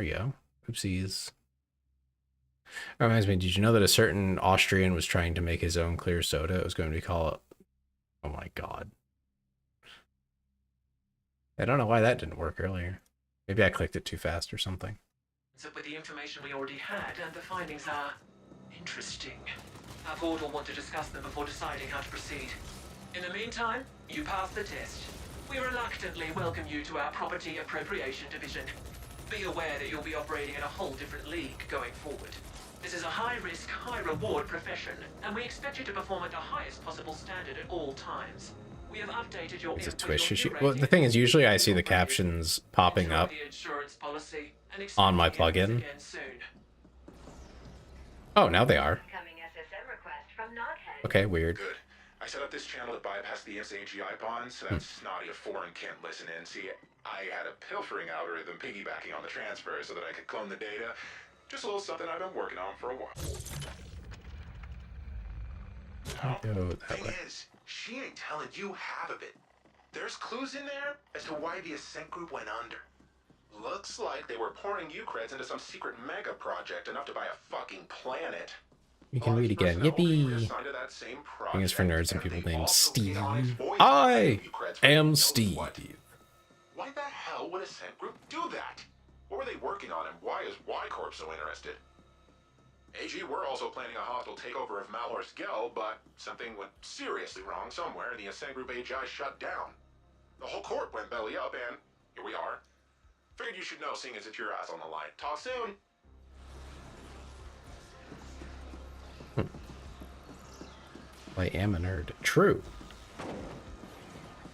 we go. Oopsies. That reminds me, did you know that a certain Austrian was trying to make his own clear soda? It was going to be called... Oh my god. I don't know why that didn't work earlier. Maybe I clicked it too fast or something. So with the information we already had, and the findings are interesting. Our board will want to discuss them before deciding how to proceed. In the meantime, you passed the test. We reluctantly welcome you to our Property Appropriation Division. Be aware that you'll be operating in a whole different league going forward. This is a high-risk, high-reward profession, and we expect you to perform at the highest possible standard at all times. We have updated your... It's a Twitch issue. Well, the thing is, usually I see the captions popping up on my plugin. Oh, now they are. Okay, weird. Good. I set up this channel to bypass the AGI bond, so that snotty of foreign can't listen in. See, I had a pilfering algorithm piggybacking on the transfer so that I could clone the data. Just a little something I've been working on for a while. Thing is, she ain't telling you half of it. There's clues in there as to why the Ascent group went under. Looks like they were pouring Ukrads into some secret mega project enough to buy a fucking planet. You can read again. Yippee! I think it's for nerds and people named Steve. I am Steve. Why the hell would Ascent Group do that? What were they working on, and why is Y Corp so interested? AG, we're also planning a hostile takeover of Malor's Gel, but something went seriously wrong somewhere, and the Ascent Group AGI shut down. The whole corp went belly up, and here we are. Figured you should know, seeing as it's your ass on the line. Talk soon. I am a nerd. True.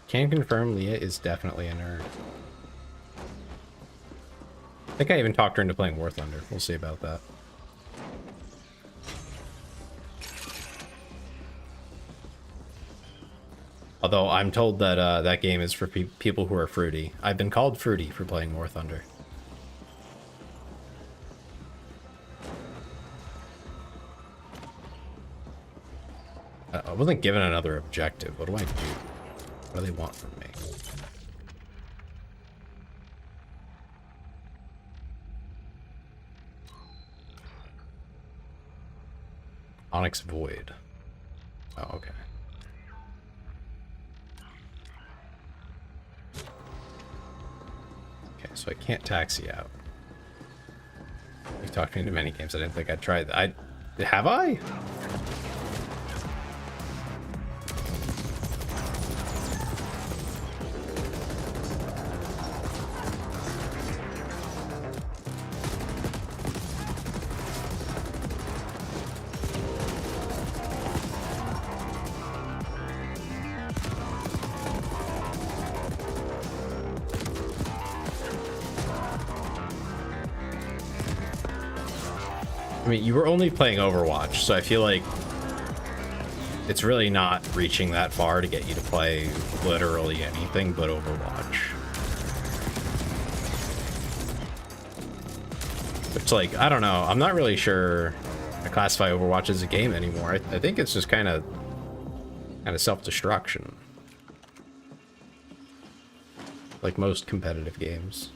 Can confirm Leah is definitely a nerd. I think I even talked her into playing War Thunder. We'll see about that. Although I'm told that that game is for people who are fruity. I've been called fruity for playing War Thunder. I wasn't given another objective. What do I do? What do they want from me? Onyx Void. Oh, okay. Okay, so I can't taxi out. You talked me into many games. I didn't think I'd try that. Have I? I mean, you were only playing Overwatch, so I feel like it's really not reaching that far to get you to play literally anything but Overwatch. It's like, I don't know, I'm not really sure I classify Overwatch as a game anymore. I think it's just kind of self-destruction. Like most competitive games.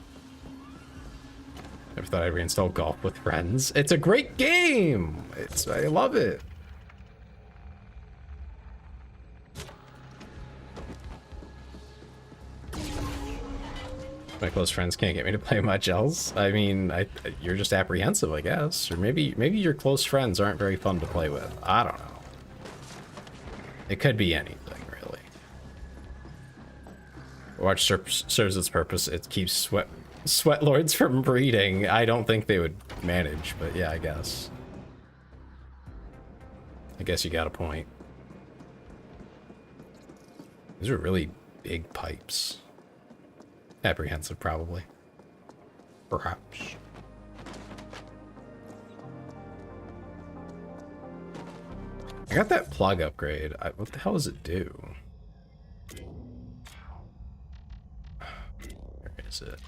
Never thought I'd reinstall Golf with Friends. It's a great game! I love it. My close friends can't get me to play much else. I mean, you're just apprehensive, I guess. Or maybe your close friends aren't very fun to play with. I don't know. It could be anything, really. Watch serves its purpose. It keeps sweat lords from breeding. I don't think they would manage, but yeah, I guess. I guess you got a point. These are really big pipes. Apprehensive, probably. Perhaps. I got that plug upgrade. What the hell does it do? Where is it?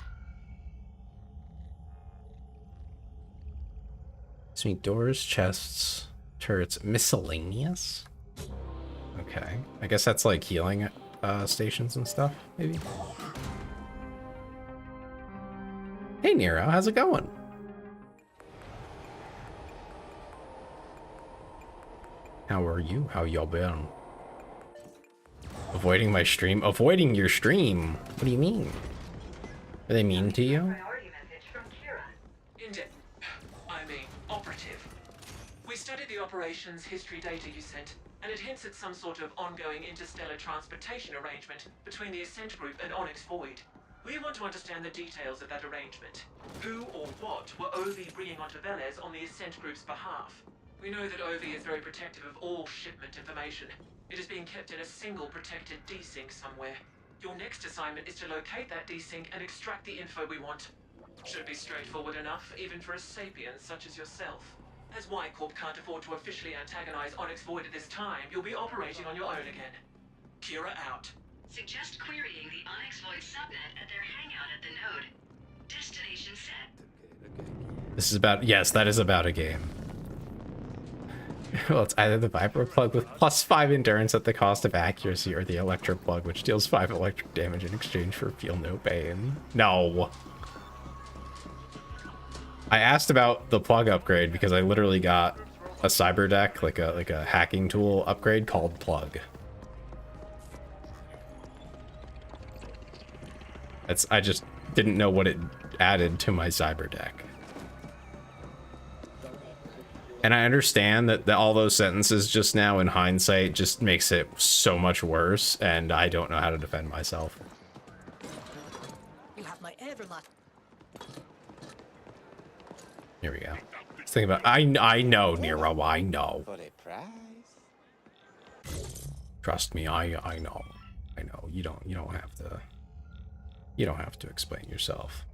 Excuse me, doors, chests, turrets, miscellaneous? Okay. I guess that's like healing stations and stuff, maybe? Hey Nero, how's it going? How are you? How y'all been? Avoiding my stream? Avoiding your stream? What do you mean? Are they mean to you? Operative. We studied the operations history data you sent, and it hints at some sort of ongoing interstellar transportation arrangement between the Ascent Group and Onyx Void. We want to understand the details of that arrangement. Who or what were Ovi bringing onto Velez on the Ascent Group's behalf? We know that Ovi is very protective of all shipment information. It is being kept in a single protected desync somewhere. Your next assignment is to locate that desync and extract the info we want. Should be straightforward enough, even for a sapient such as yourself. As Y Corp can't afford to officially antagonize Onyx Void at this time, you'll be operating on your own again. Kira out. Suggest querying the Onyx Void subnet at their hangout at the node. Destination set. This is about, yes, that is about a game. Well, it's either the Viper plug with +5 endurance at the cost of accuracy, or the Electro plug, which deals 5 electric damage in exchange for feel no pain. No. I asked about the plug upgrade because I literally got a cyber deck, like a hacking tool upgrade called Plug. I just didn't know what it added to my cyber deck. And I understand that all those sentences just now in hindsight just makes it so much worse, and I don't know how to defend myself. You have my evermart. Here we go. Let's think about, I know, Nero, I know. For a prize? Trust me, I know. I know. You don't have to explain yourself.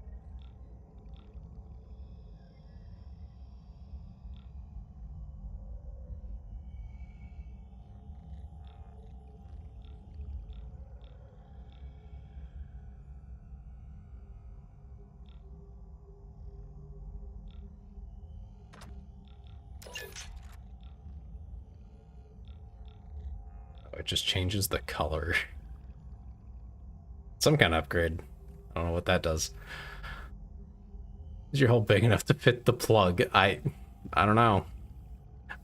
It just changes the color. Some kind of upgrade. I don't know what that does. Is your hole big enough to fit the plug? I don't know.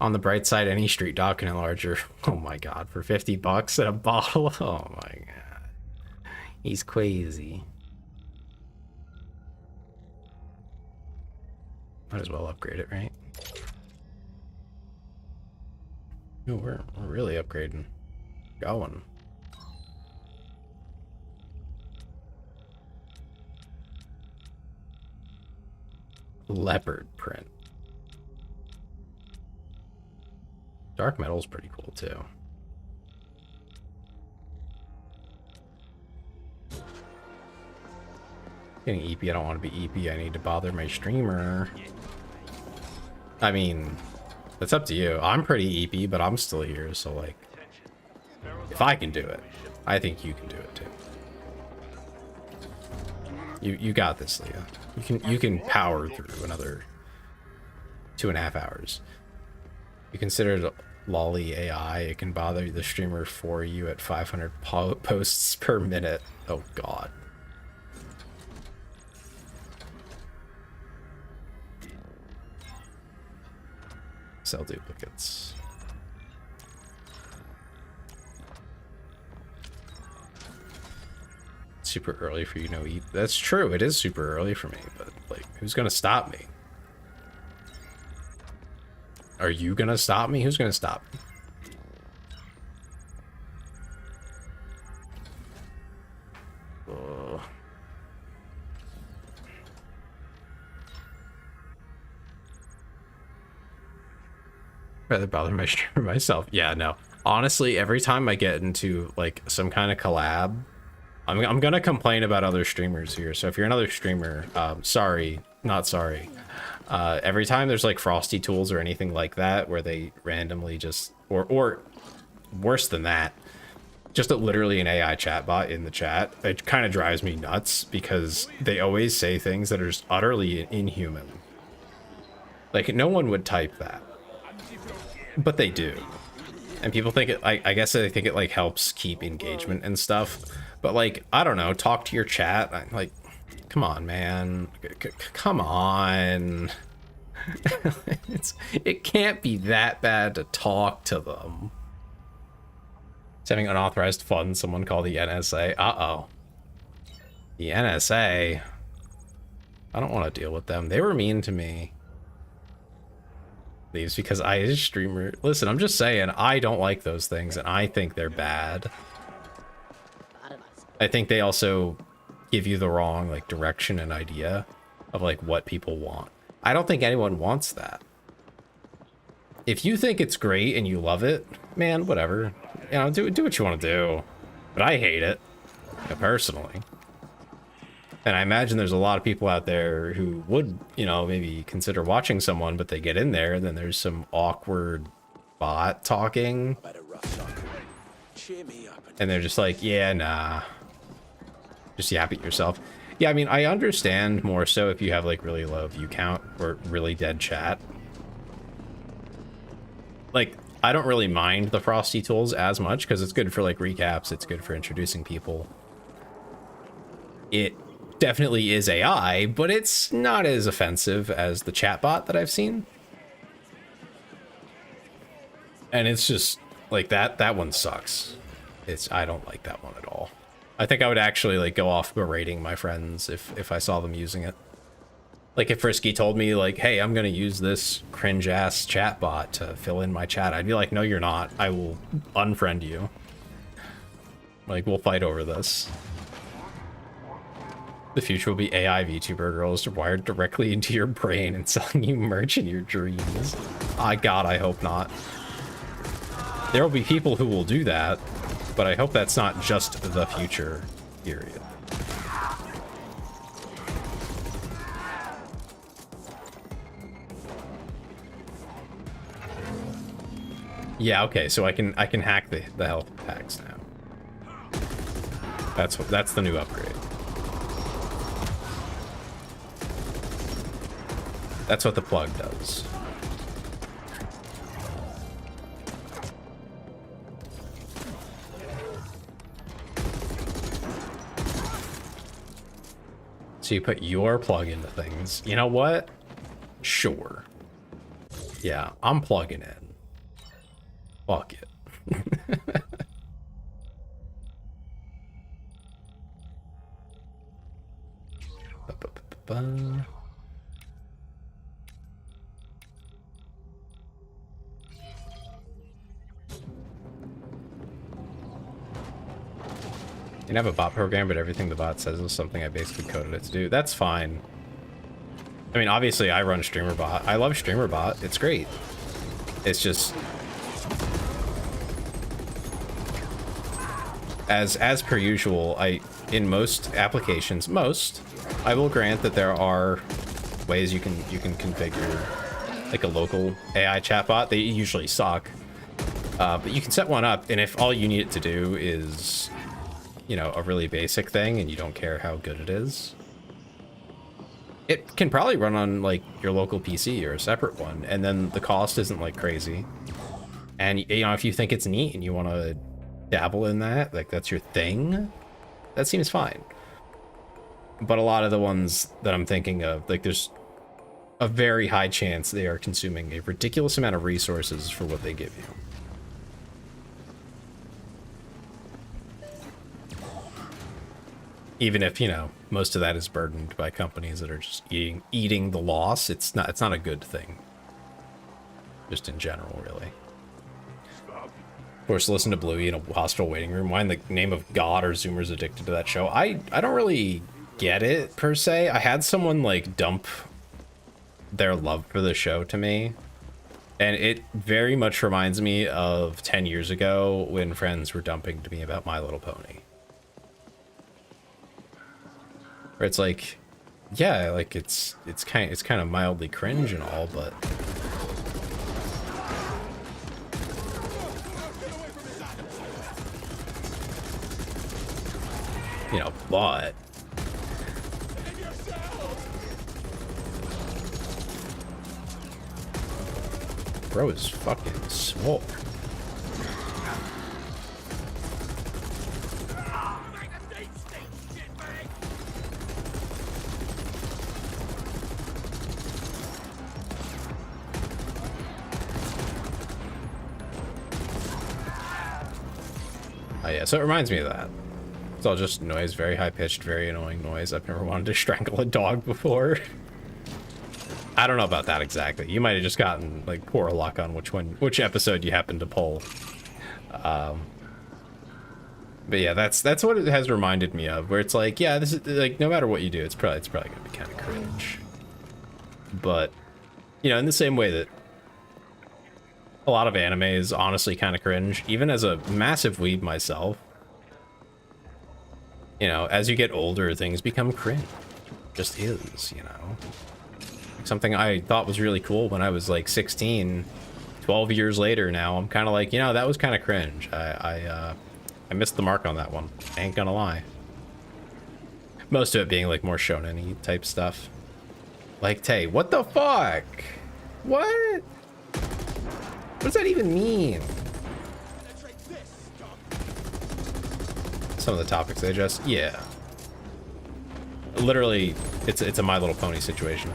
On the bright side, any street dog can enlarge your... Oh my god, for 50 bucks at a bottle? Oh my god. He's crazy. Might as well upgrade it, right? Ooh, we're really upgrading. Going. Leopard print. Dark metal's pretty cool too. Getting EP, I don't want to be EP. I need to bother my streamer. I mean, it's up to you. I'm pretty EP, but I'm still here, so like, if I can do it, I think you can do it too. You got this, Leah. You can power through another 2.5 hours. You consider it lolly AI. It can bother the streamer for you at 500 posts per minute. Oh god. Sell duplicates. Super early for you, no eat. That's true, it is super early for me, but like, who's gonna stop me? Are you gonna stop me? Who's gonna stop me? Rather bother my streamer myself. Yeah, no. Honestly, every time I get into like some kind of collab, I'm gonna complain about other streamers here. So if you're another streamer, sorry, not sorry. Every time there's like frosty tools or anything like that, where they randomly just, or worse than that, just literally an AI chatbot in the chat, it kind of drives me nuts because they always say things that are just utterly inhuman. Like, no one would type that, but they do. And people think it, I guess they think it like helps keep engagement and stuff. But like, I don't know, talk to your chat. Like, Come on, man. Come on. It can't be that bad to talk to them. It's having unauthorized funds, someone called the NSA. Uh-oh. The NSA. I don't want to deal with them. They were mean to me. These because I is streamer. Listen, I'm just saying, I don't like those things, and I think they're bad. I think they also give you the wrong, like, direction and idea of, like, what people want. I don't think anyone wants that. If you think it's great and you love it, man, whatever. You know, do what you want to do. But I hate it, personally. And I imagine there's a lot of people out there who would, you know, maybe consider watching someone, but they get in there, and then there's some awkward bot talking. And they're just like, yeah, nah. Just yap at yourself. Yeah, I mean, I understand more so if you have, like, really low view count or really dead chat. Like, I don't really mind the Frosty tools as much, because it's good for, like, recaps. It's good for introducing people. It definitely is AI, but it's not as offensive as the chatbot that I've seen. And it's just like that one sucks. I don't like that one at all. I think I would actually like go off berating my friends if I saw them using it. Like if Frisky told me like, hey, I'm gonna use this cringe ass chatbot to fill in my chat, I'd be like, no, you're not. I will unfriend you. Like, we'll fight over this. The future will be AI VTuber girls wired directly into your brain and selling you merch in your dreams. God, I hope not. There will be people who will do that, but I hope that's not just the future, period. Yeah, okay, so I can hack the health packs now. That's the new upgrade. That's what the plug does. So you put your plug into things. You know what? Sure. Yeah, I'm plugging in. Fuck it. You can have a bot program, but everything the bot says is something I basically coded it to do. That's fine. I mean, obviously I run StreamerBot. I love StreamerBot. It's great. It's just as per usual, in most applications, I will grant that there are ways you can configure like a local AI chatbot. They usually suck. But you can set one up, and if all you need it to do is, you know, a really basic thing and you don't care how good it is, it can probably run on like your local PC or a separate one, and then the cost isn't like crazy. And you know, if you think it's neat and you want to dabble in that, like that's your thing, that seems fine. But a lot of the ones that I'm thinking of, like there's a very high chance they are consuming a ridiculous amount of resources for what they give you. Even if, you know, most of that is burdened by companies that are just eating the loss, it's not a good thing. Just in general, really. Of course, listen to Bluey in a hospital waiting room. Why in the name of God are Zoomers addicted to that show? I don't really get it, per se. I had someone, like, dump their love for the show to me. And it very much reminds me of 10 years ago when friends were dumping to me about My Little Pony. Where it's like, yeah, like it's kind of mildly cringe and all, but you know, but bro is fucking swole. Oh yeah, so it reminds me of that. It's all just noise, very high-pitched, very annoying noise. I've never wanted to strangle a dog before. I don't know about that exactly. You might have just gotten like poor luck on which episode you happen to pull. But yeah, that's what it has reminded me of, where it's like, yeah, this is like, no matter what you do, it's probably gonna be kind of cringe. But you know, in the same way that a lot of anime is honestly kind of cringe, even as a massive weeb myself, you know, as you get older, things become cringe. Just is, you know. Something I thought was really cool when I was like 16, 12 years later now, I'm kind of like, you know, that was kind of cringe. I missed the mark on that one. I ain't gonna lie. Most of it being like more shonen-y type stuff. Like, Tay, what the fuck? What? What does that even mean? Some of the topics they just, yeah. Literally, it's a My Little Pony situation.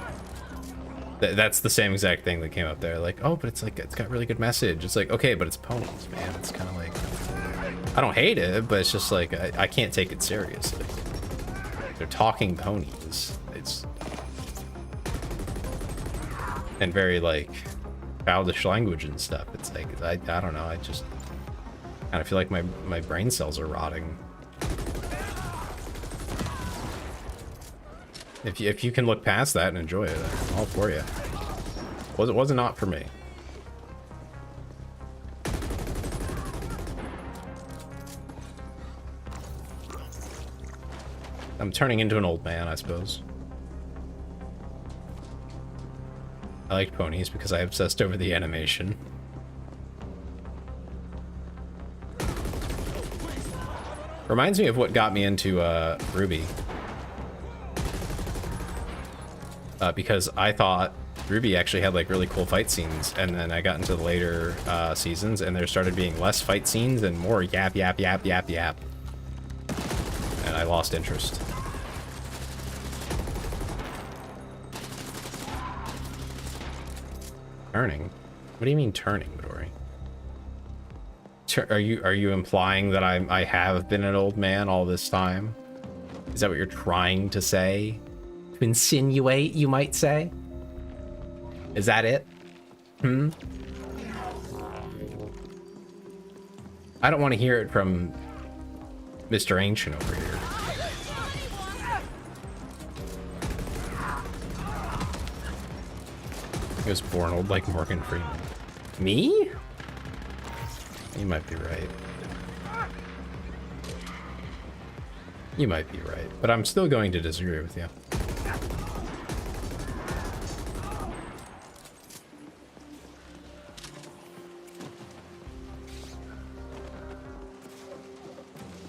That's the same exact thing that came up there. Like, oh, but it's like, it's got really good message. It's like, okay, but it's ponies, man. It's kind of like, I don't hate it, but it's just like, I can't take it seriously. They're talking ponies. It's, and very like childish language and stuff. It's like, I don't know. I just kind of feel like my brain cells are rotting. If you can look past that and enjoy it, I'm all for you. It wasn't not for me. I'm turning into an old man, I suppose. I liked ponies because I obsessed over the animation. Reminds me of what got me into Ruby. Because I thought Ruby actually had like really cool fight scenes, and then I got into the later seasons and there started being less fight scenes and more yap yap yap yap yap, and I lost interest. Turning? What do you mean turning, Midori? Are you implying that I have been an old man all this time? Is that what you're trying to say? To insinuate, you might say? Is that it? I don't want to hear it from Mr. Ancient over here. He was born old like Morgan Freeman. Me? You might be right. You might be right, but I'm still going to disagree with you.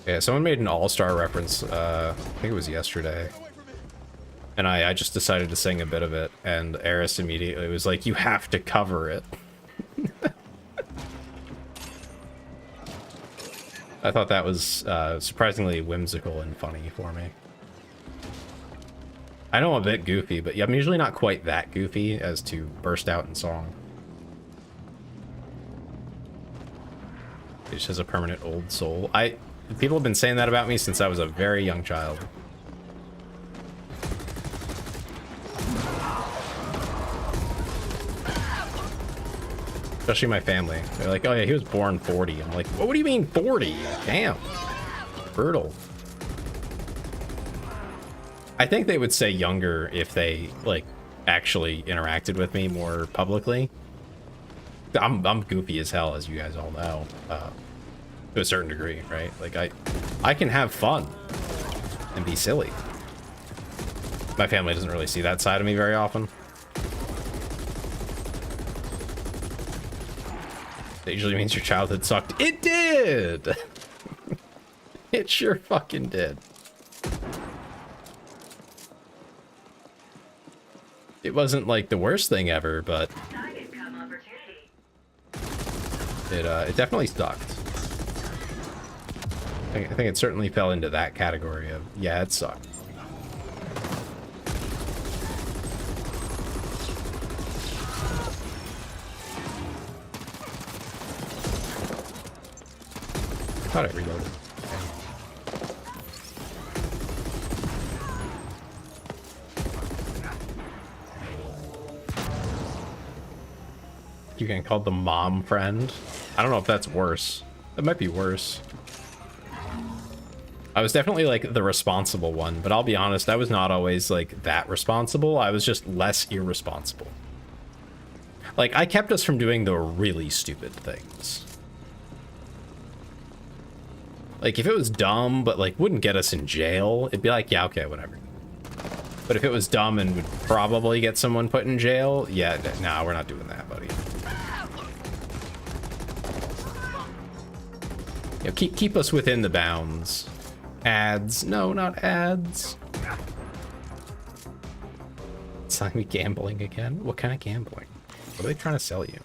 Yeah, someone made an all-star reference, I think it was yesterday. And I just decided to sing a bit of it, and Eris immediately was like, you have to cover it. I thought that was surprisingly whimsical and funny for me. I know I'm a bit goofy, but I'm usually not quite that goofy as to burst out in song. It just has a permanent old soul. People have been saying that about me since I was a very young child. Especially my family. They're like, oh yeah, he was born 40. I'm like, what do you mean 40? Damn. Brutal. I think they would say younger if they, like, actually interacted with me more publicly. I'm goofy as hell, as you guys all know. To a certain degree, right? Like, I can have fun and be silly. My family doesn't really see that side of me very often. That usually means your childhood sucked. It did! It sure fucking did. It wasn't like the worst thing ever, but it definitely sucked. I think it certainly fell into that category of, yeah, it sucked. Thought I reloaded. You getting called the mom friend? I don't know if that's worse. That might be worse. I was definitely like the responsible one, but I'll be honest, I was not always like that responsible. I was just less irresponsible. Like, I kept us from doing the really stupid things. Like, if it was dumb, but like wouldn't get us in jail, it'd be like, yeah, okay, whatever. But if it was dumb and would probably get someone put in jail, yeah, nah, we're not doing that, buddy. You know, keep us within the bounds. Ads. No, not ads. It's like me gambling again. What kind of gambling? What are they trying to sell you?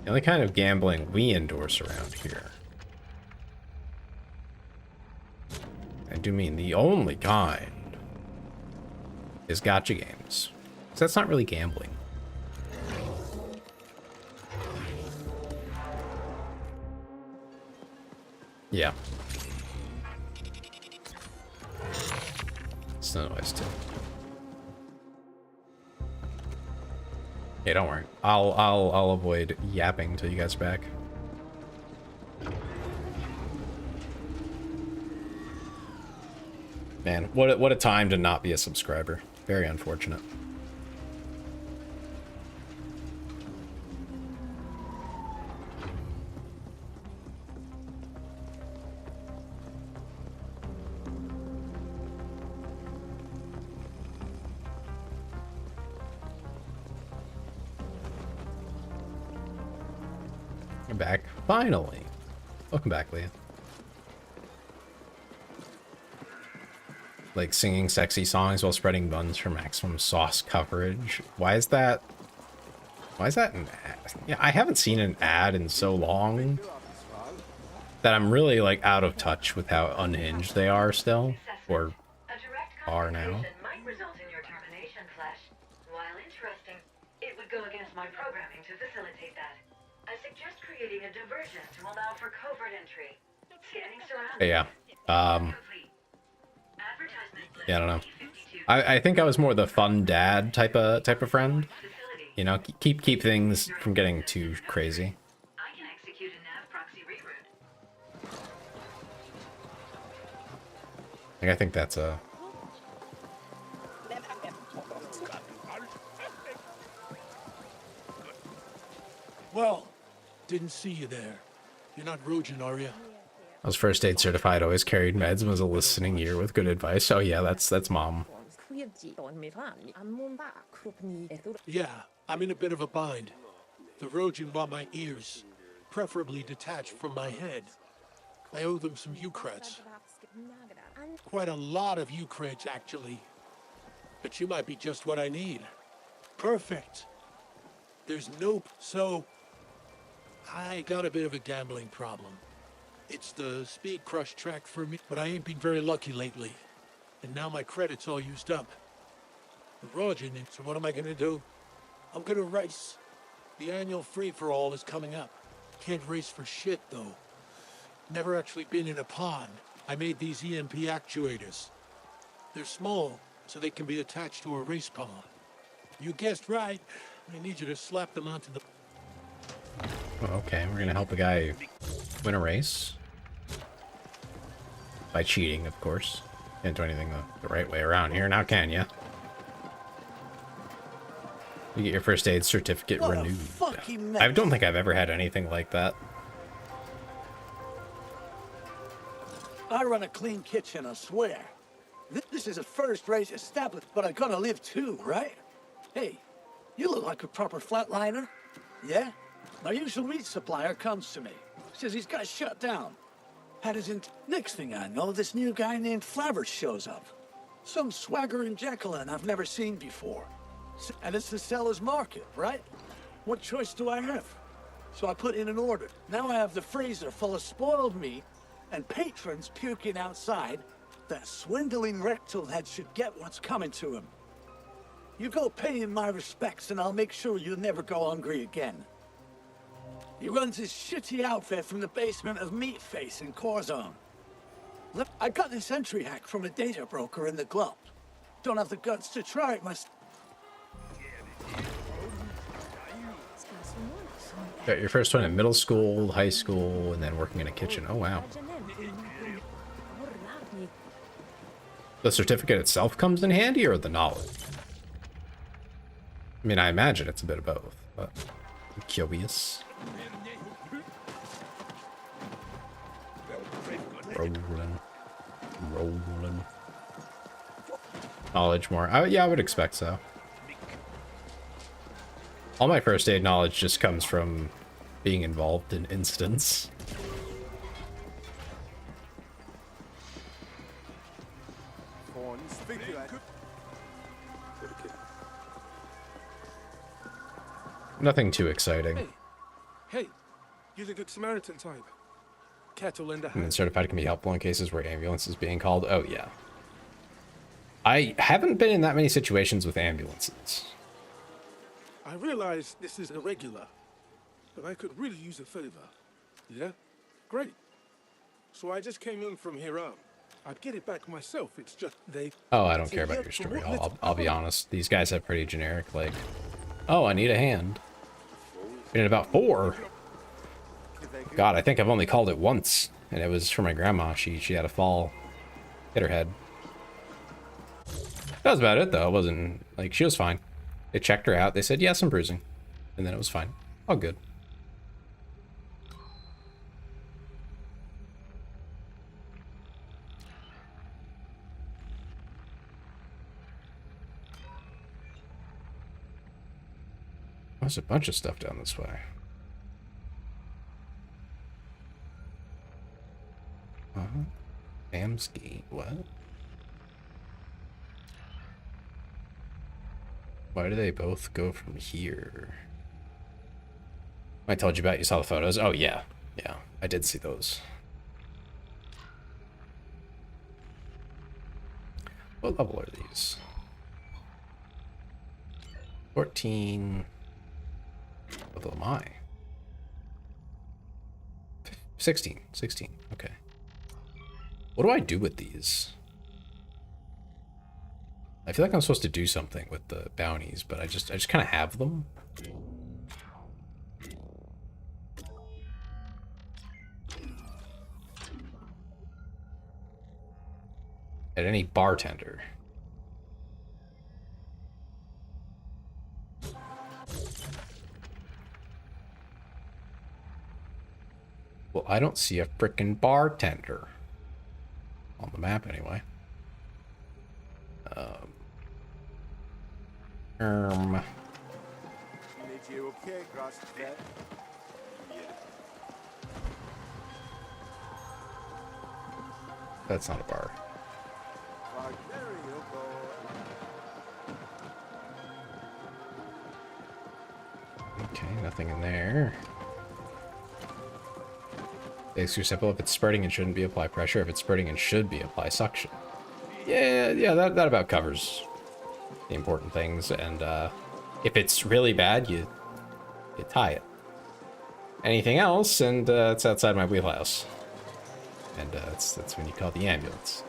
The only kind of gambling we endorse around here. I do mean the only kind is gacha games. So that's not really gambling. Yeah. It's no noise too. Yeah, don't worry. I'll avoid yapping till you guys are back. Man, what a time to not be a subscriber. Very unfortunate. You're back. Finally. Welcome back, Leah. Like singing sexy songs while spreading buns for maximum sauce coverage. Why is that an ad? Yeah, I haven't seen an ad in so long that I'm really like out of touch with how unhinged they are still, or are now. Might result in your termination, Flash. While interesting, it would go against my programming to facilitate that. I suggest creating a diversion to allow for covert entry. Scanning surroundings. Yeah. Advertisement. Yeah, I don't know. I think I was more the fun dad type of friend. You know, keep things from getting too crazy. I can execute a nav proxy reroute. Like, I think that's a... Well, didn't see you there. You're not Rojan, are you? I was first aid certified, always carried meds, and was a listening ear with good advice. Oh yeah, that's mom. Yeah, I'm in a bit of a bind. The Rojan want my ears, preferably detached from my head. I owe them some Ukrats. Quite a lot of Ukrats, actually. But you might be just what I need. Perfect. There's nope, so... I got a bit of a gambling problem. It's the Speed Crush track for me, but I ain't been very lucky lately. And now my credit's all used up. The Rojan, so what am I gonna do? I'm gonna race. The annual free-for-all is coming up. Can't race for shit, though. Never actually been in a pond. I made these EMP actuators. They're small, so they can be attached to a race pond. You guessed right. I need you to slap them onto the... Okay, we're gonna help a guy win a race. By cheating, of course. Can't do anything the right way around here, now can ya? You get your first aid certificate renewed. I don't think I've ever had anything like that. I run a clean kitchen, I swear. This is a first race established, but I gotta live too, right? Hey, you look like a proper flatliner. Yeah? My usual meat supplier comes to me. Says he's got shut down. Next thing I know, this new guy named Flabbers shows up. Some swaggering Jekyllin I've never seen before. And it's the seller's market, right? What choice do I have? So I put in an order. Now I have the freezer full of spoiled meat and patrons puking outside. That swindling rectal head should get what's coming to him. You go pay him my respects and I'll make sure you'll never go hungry again. He runs his shitty outfit from the basement of Meatface in Corzone. Look, I got this entry hack from a data broker in the glove. Don't have the guts to try it myself. Got your first one in middle school, high school, and then working in a kitchen. Oh, wow. The certificate itself comes in handy, or the knowledge? I mean, I imagine it's a bit of both, but I'm curious. Rolling. Knowledge more. Yeah, I would expect so. All my first aid knowledge just comes from being involved in instance. Nothing too exciting. Hey, you're the Good Samaritan type. Cattle in the And then hand. certified can be helpful in cases where ambulance is being called. Oh, yeah. I haven't been in that many situations with ambulances. I realize this is irregular, but I could really use a favor. Yeah? Great. So I just came in from here up. I'd get it back myself. It's just they... Oh, I don't care about your story. I'll be honest. These guys have pretty generic, like, oh, I need a hand. Been in about 4. God, I think I've only called it once, and it was for my grandma. She had a fall, hit her head. That was about it, though. It wasn't, like, she was fine. They checked her out. They said, yeah, some bruising. And then it was fine. All good. There's a bunch of stuff down this way. Amski, what? Why do they both go from here? I told you about, you saw the photos. Oh, yeah. Yeah, I did see those. What level are these? 14. What level am I? 16. 16. Okay. What do I do with these? I feel like I'm supposed to do something with the bounties, but I just kind of have them. At any bartender. Well, I don't see a frickin' bartender. On the map, anyway. That's not a bar. Okay, nothing in there. Basics are simple. If it's spurting and shouldn't be, apply pressure. If it's spurting and should be, apply suction. Yeah, that about covers the important things. And if it's really bad, you tie it. Anything else, and it's outside my wheelhouse. And that's when you call the ambulance.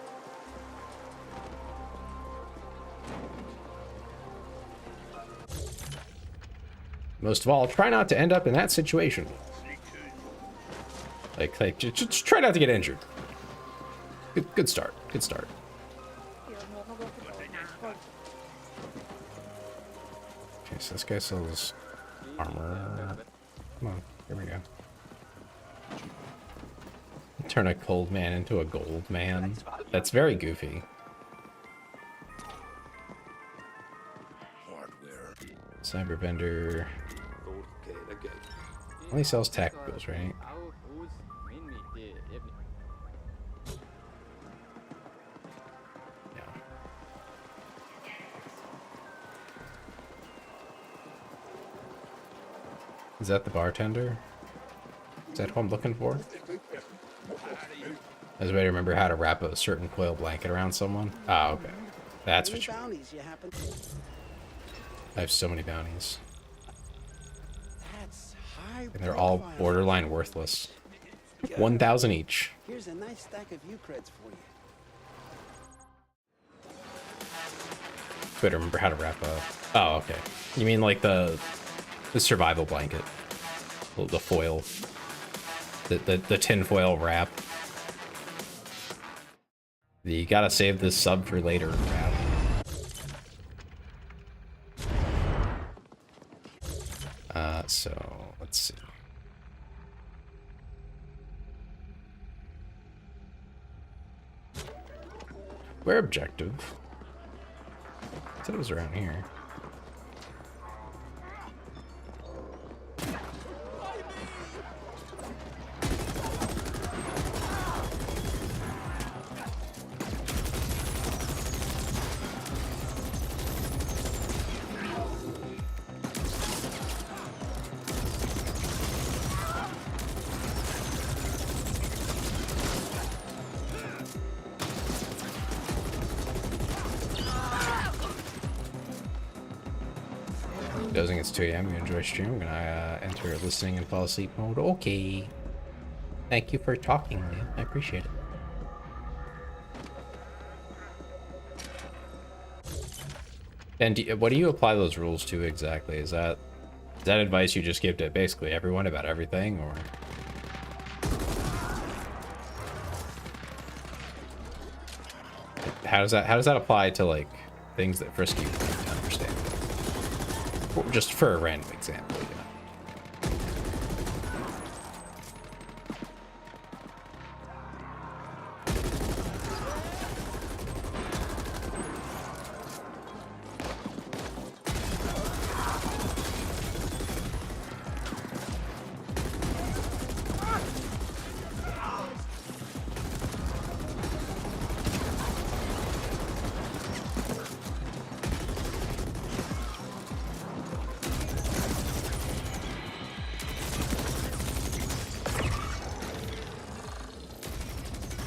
Most of all, try not to end up in that situation. Like just try not to get injured. Good start. Good start. Okay, so this guy sells armor. Come on, here we go. Turn a cold man into a gold man. That's very goofy. Cyber vendor. Only sells tacticals, right? Yeah. Is that the bartender? Is that who I'm looking for? As a way to remember how to wrap a certain coil blanket around someone. Ah, okay. That's what you mean. I have so many bounties. That's high. And they're all borderline worthless. 1,000 each. Here's a nice stack of Eucreds for you. Better remember how to wrap up. Oh, okay. You mean like the survival blanket, the foil, the tin foil wrap. You gotta save this sub for later wrap. So let's see. Where objective? I said it was around here. Dozing, it's 2 a.m. You enjoy stream. I'm gonna enter listening and fall asleep mode. Okay. Thank you for talking, Leah. I appreciate it. And what do you apply those rules to exactly? Is that advice you just give to basically everyone about everything, or? How does that apply to like things that Frisky would need to understand? Or just for a random example, you know.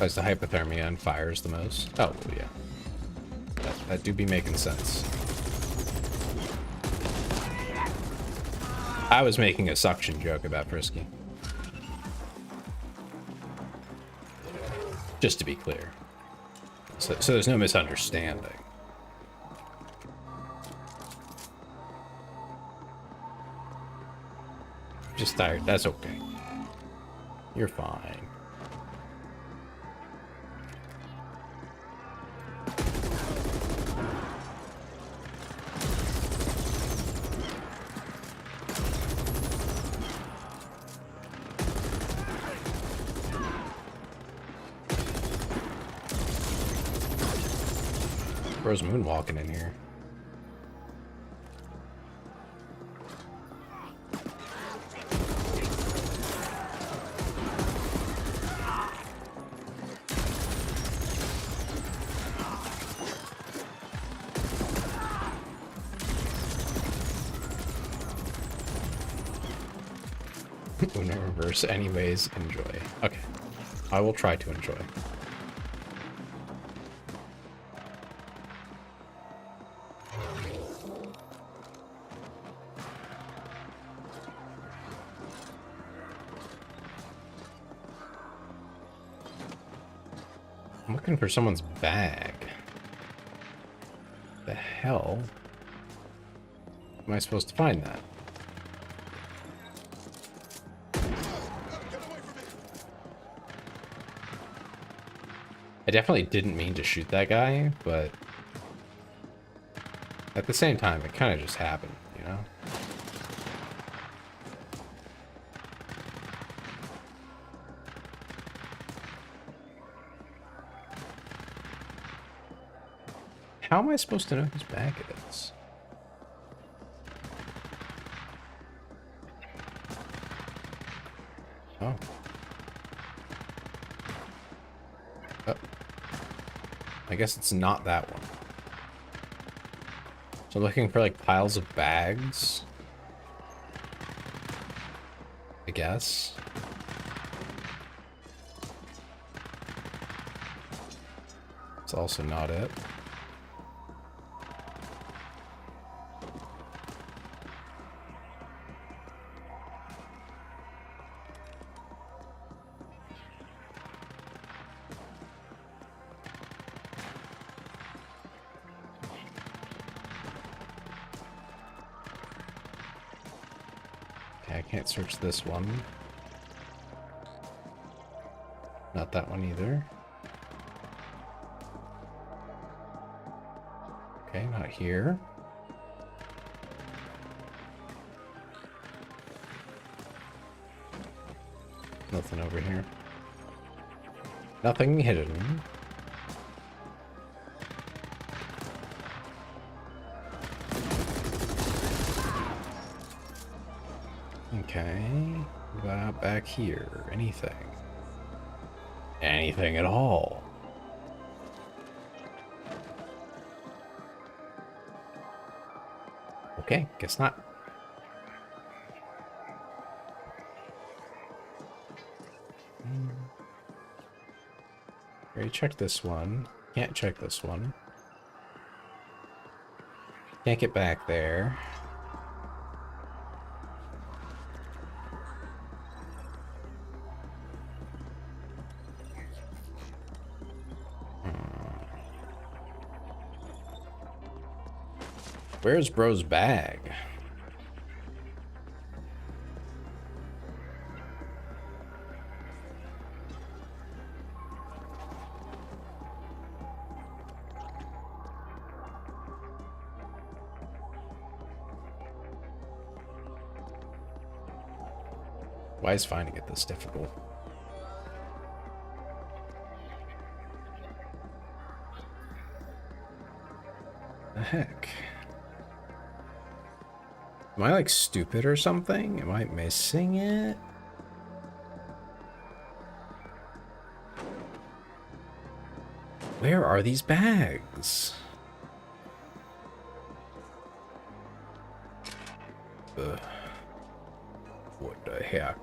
As the hypothermia and fires the most. Oh, yeah. That do be making sense. I was making a suction joke about Frisky. Just to be clear. So there's no misunderstanding. Just tired. That's okay. You're fine. Bro's moonwalking in here. Uno reverse anyways, enjoy. Okay. I will try to enjoy. I'm looking for someone's bag. The hell am I supposed to find that? I definitely didn't mean to shoot that guy, but at the same time, it kind of just happened, you know? How am I supposed to know whose bag it is? Oh. I guess it's not that one. So looking for like piles of bags. I guess. It's also not it. Can't search this one. Not that one either. Okay, not here. Nothing over here. Nothing hidden. Okay. What about back here? Anything? Anything at all? Okay, guess not. Already checked this one. Can't check this one. Can't get back there. Where's bro's bag? Why is finding it this difficult? The heck? Am I like stupid or something? Am I missing it? Where are these bags? Ugh. What the heck?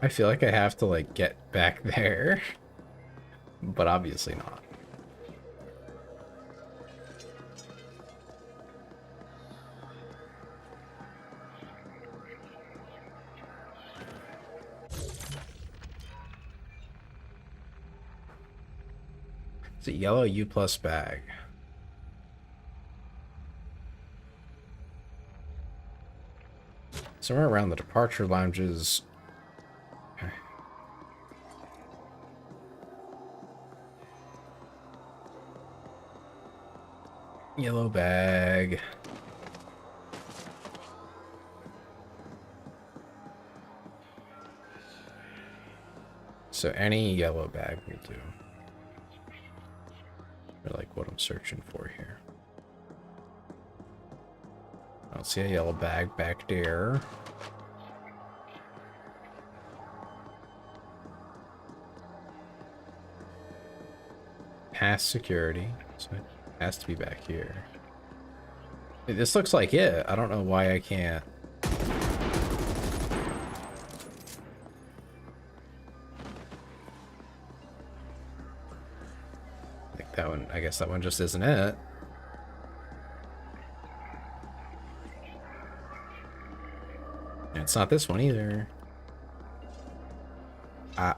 I feel like I have to like get back there, but obviously not. It's a yellow U+ bag. Somewhere around the departure lounges. Okay. Yellow bag. So any yellow bag will do. Or like what I'm searching for here. I don't see a yellow bag back there. Past security, so it has to be back here. This looks like it. I don't know why I can't. Like that one, I guess that one just isn't it. And it's not this one either. Ah.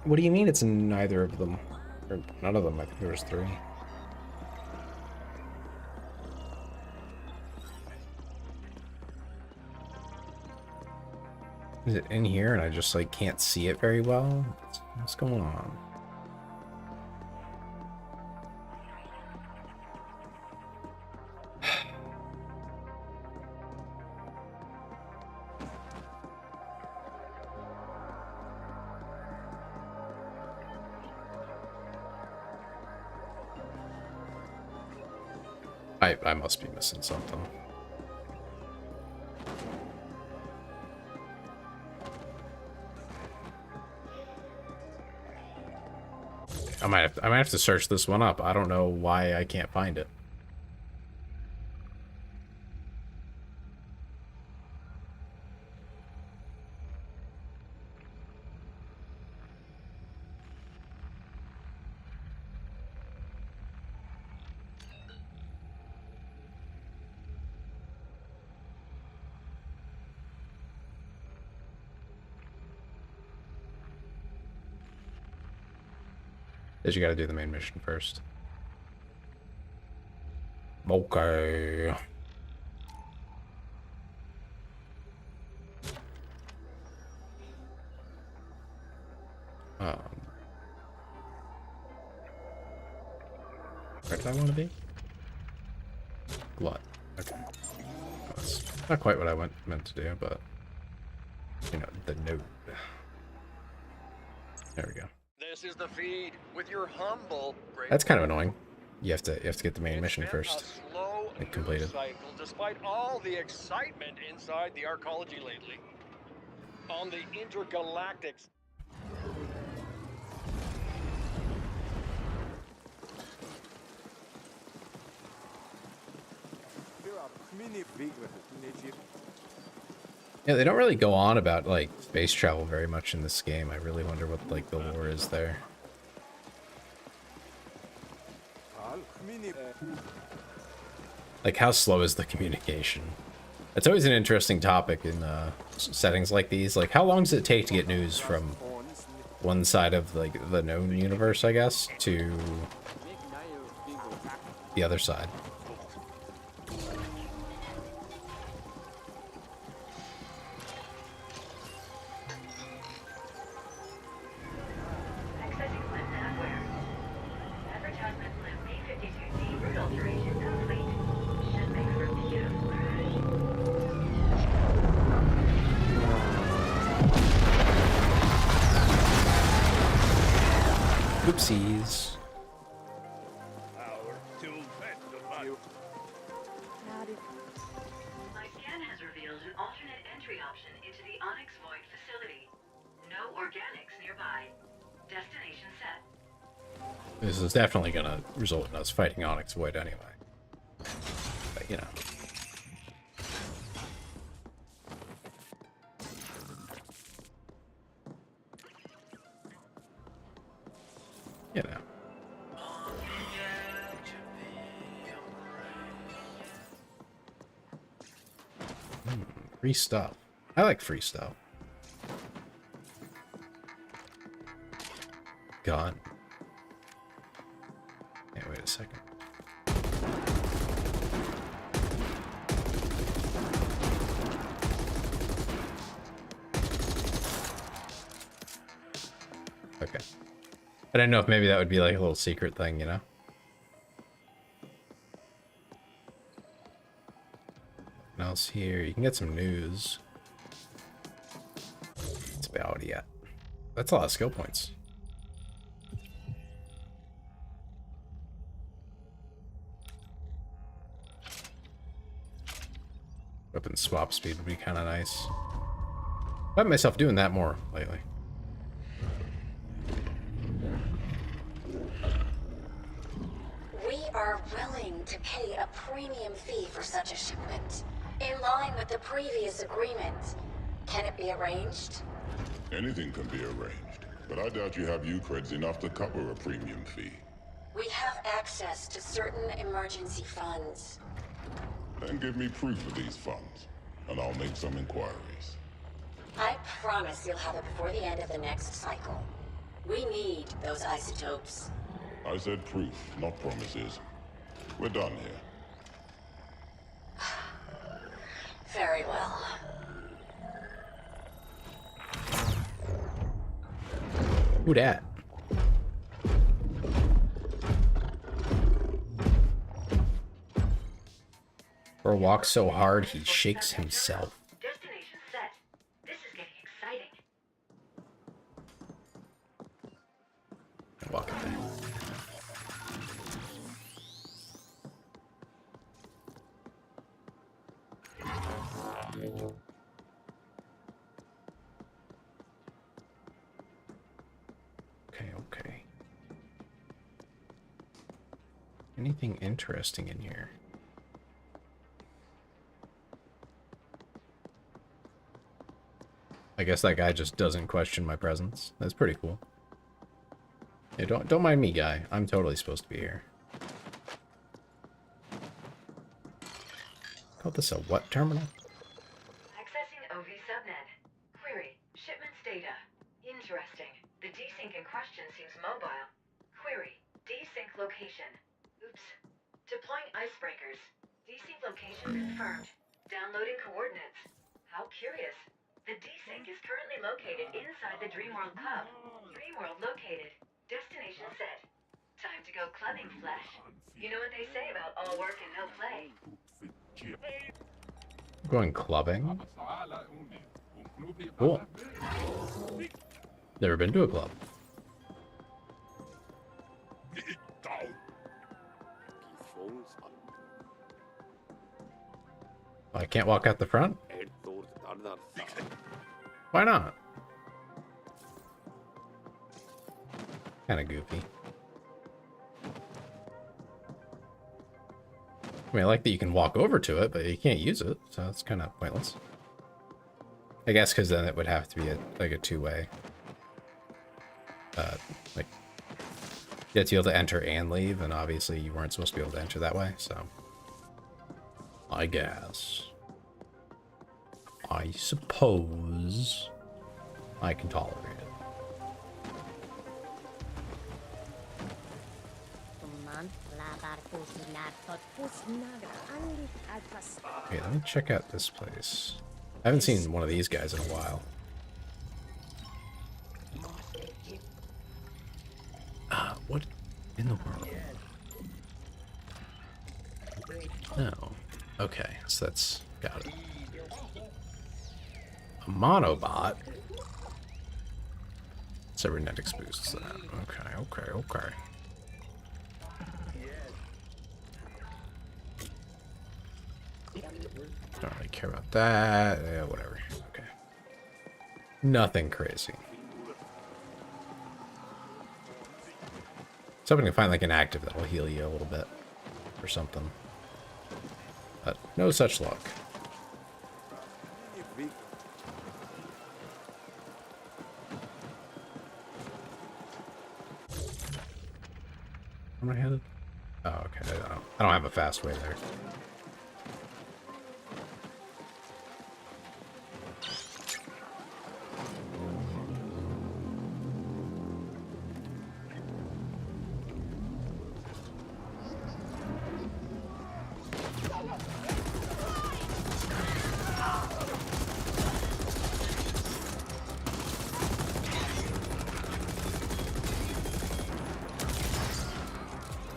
What do you mean it's neither of them? Or none of them, I think there was 3. Is it in here and I just like can't see it very well? What's going on? I must be missing something. I might have to search this one up. I don't know why I can't find it. Is you gotta do the main mission first. Okay. Where did I want to be? Glut. Okay. That's not quite what I meant to do, but you know, the note. There we go. This is the feed with your humble. That's kind of annoying. You have to get the main mission It's first. been a slow And completed. news cycle, despite all the excitement inside the arcology lately. On the intergalactics. Yeah, they don't really go on about like space travel very much in this game. I really wonder what like the lore is there. Like, how slow is the communication? It's always an interesting topic in settings like these. Like, how long does it take to get news from one side of like the known universe, I guess, to the other side? Oopsies. My scan has revealed an alternate entry option into the Onyx Void facility. No organics nearby. Destination set. This is definitely gonna result in us fighting Onyx Void anyway. But, you know. You know. Free stuff. I like free stuff. God. Hey, wait a second. Okay. I didn't know if maybe that would be like a little secret thing, you know? What else here? You can get some news. That's about it. That's a lot of skill points. Weapon swap speed would be kind of nice. I find myself doing that more lately. We are willing to pay a premium fee for such a shipment, in line with the previous agreement. Can it be arranged? Anything can be arranged, but I doubt you have Ucreds enough to cover a premium fee. We have access to certain emergency funds. Then give me proof of these funds, and I'll make some inquiries. I promise you'll have it before the end of the next cycle. We need those isotopes. I said proof, not promises. We're done here. Very well. Who dat? Or walks so hard he shakes himself. Destination set. This is getting exciting. Walk it there. Okay. Anything interesting in here? I guess that guy just doesn't question my presence. That's pretty cool. Yeah, don't mind me, guy. I'm totally supposed to be here. Call this a what terminal? Accessing OV subnet. Query. Shipments data. Interesting. The desync in question seems mobile. Query. Desync location. Oops. Deploying icebreakers. Desync location confirmed. Downloading coordinates. How curious. The desync is currently located inside the Dreamworld Club. Dreamworld located. Destination set. Time to go clubbing, Flesh. You know what they say about all work and no play. Going clubbing? Cool. Never been to a club. Oh, I can't walk out the front? Why not? Kind of goofy. I mean, I like that you can walk over to it, but you can't use it, so that's kind of pointless. I guess because then it would have to be like a two-way. Like, you have to be able to enter and leave, and obviously you weren't supposed to be able to enter that way, so... I guess. I suppose I can tolerate it. Okay, let me check out this place. I haven't seen one of these guys in a while. What in the world? No. Okay, so that's got it. A monobot. Cybernetics boosts that. Okay. Don't really care about that. Yeah, whatever. Okay. Nothing crazy. So I'm gonna find like an active that will heal you a little bit or something. But no such luck. Where am I headed? Oh, okay. I don't have a fast way there.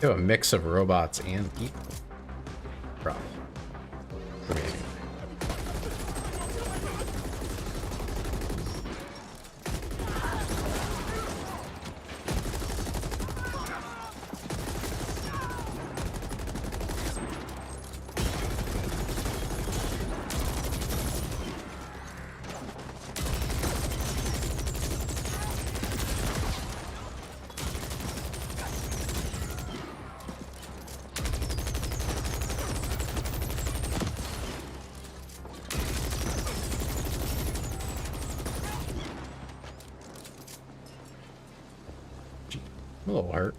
They have a mix of robots and people. Rough. For me. A little hurt.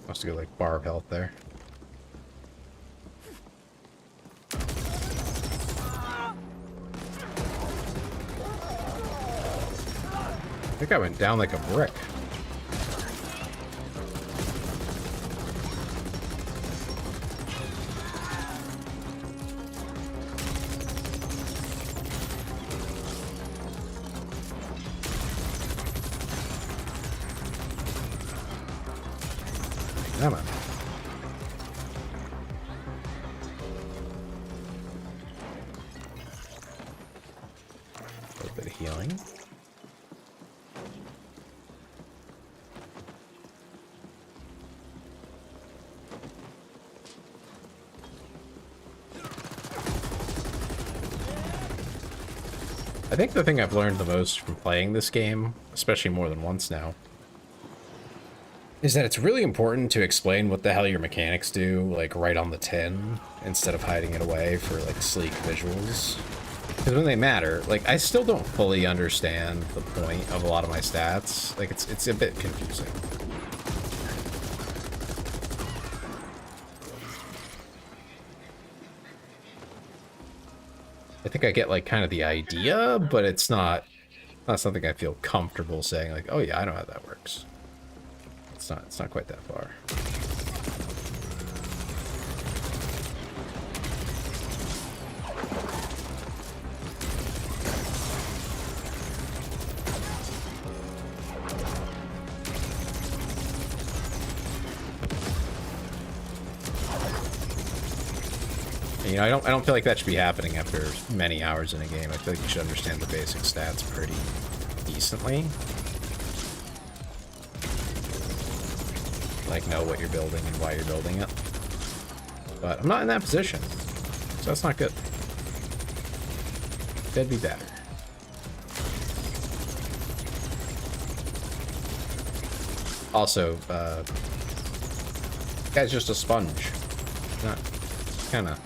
Must have got like bar of health there. I think I went down like a brick. Come on. A little bit of healing. I think the thing I've learned the most from playing this game, especially more than once now, is that it's really important to explain what the hell your mechanics do, like, right on the tin, instead of hiding it away for, like, sleek visuals. Because when they matter, like, I still don't fully understand the point of a lot of my stats. Like, it's a bit confusing. I think I get, like, kind of the idea, but it's not Not something I feel comfortable saying, like, oh yeah, I know how that works. It's not quite that far. You know, I don't feel like that should be happening after many hours in a game. I feel like you should understand the basic stats pretty decently. Like, know what you're building and why you're building it. But I'm not in that position, so that's not good. That'd be better. Also, guy's just a sponge. Not kind of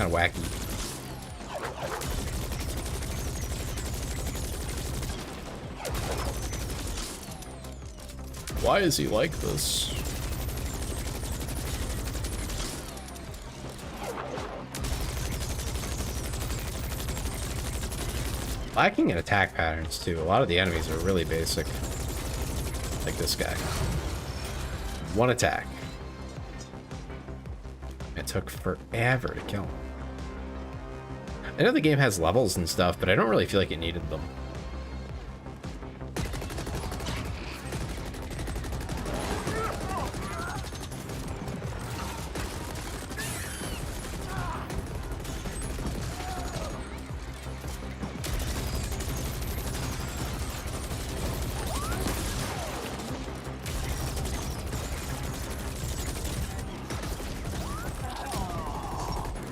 wacky. Why is he like this? Lacking in attack patterns too. A lot of the enemies are really basic. Like this guy. One attack. It took forever to kill him. I know the game has levels and stuff, but I don't really feel like it needed them.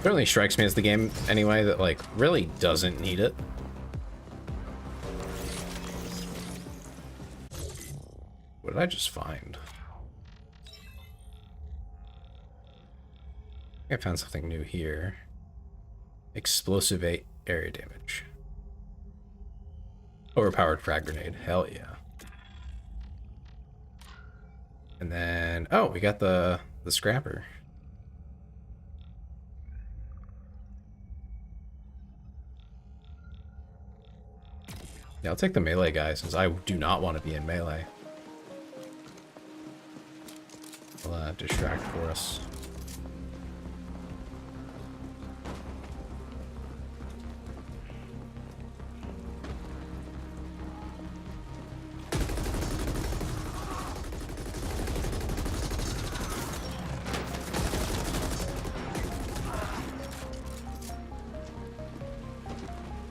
Certainly strikes me as the game anyway that like really doesn't need it. What did I just find? I found something new here. Explosive area damage. Overpowered frag grenade. Hell yeah. And then oh, we got the scrapper. Yeah, I'll take the melee guy since I do not want to be in melee. I'll distract for us.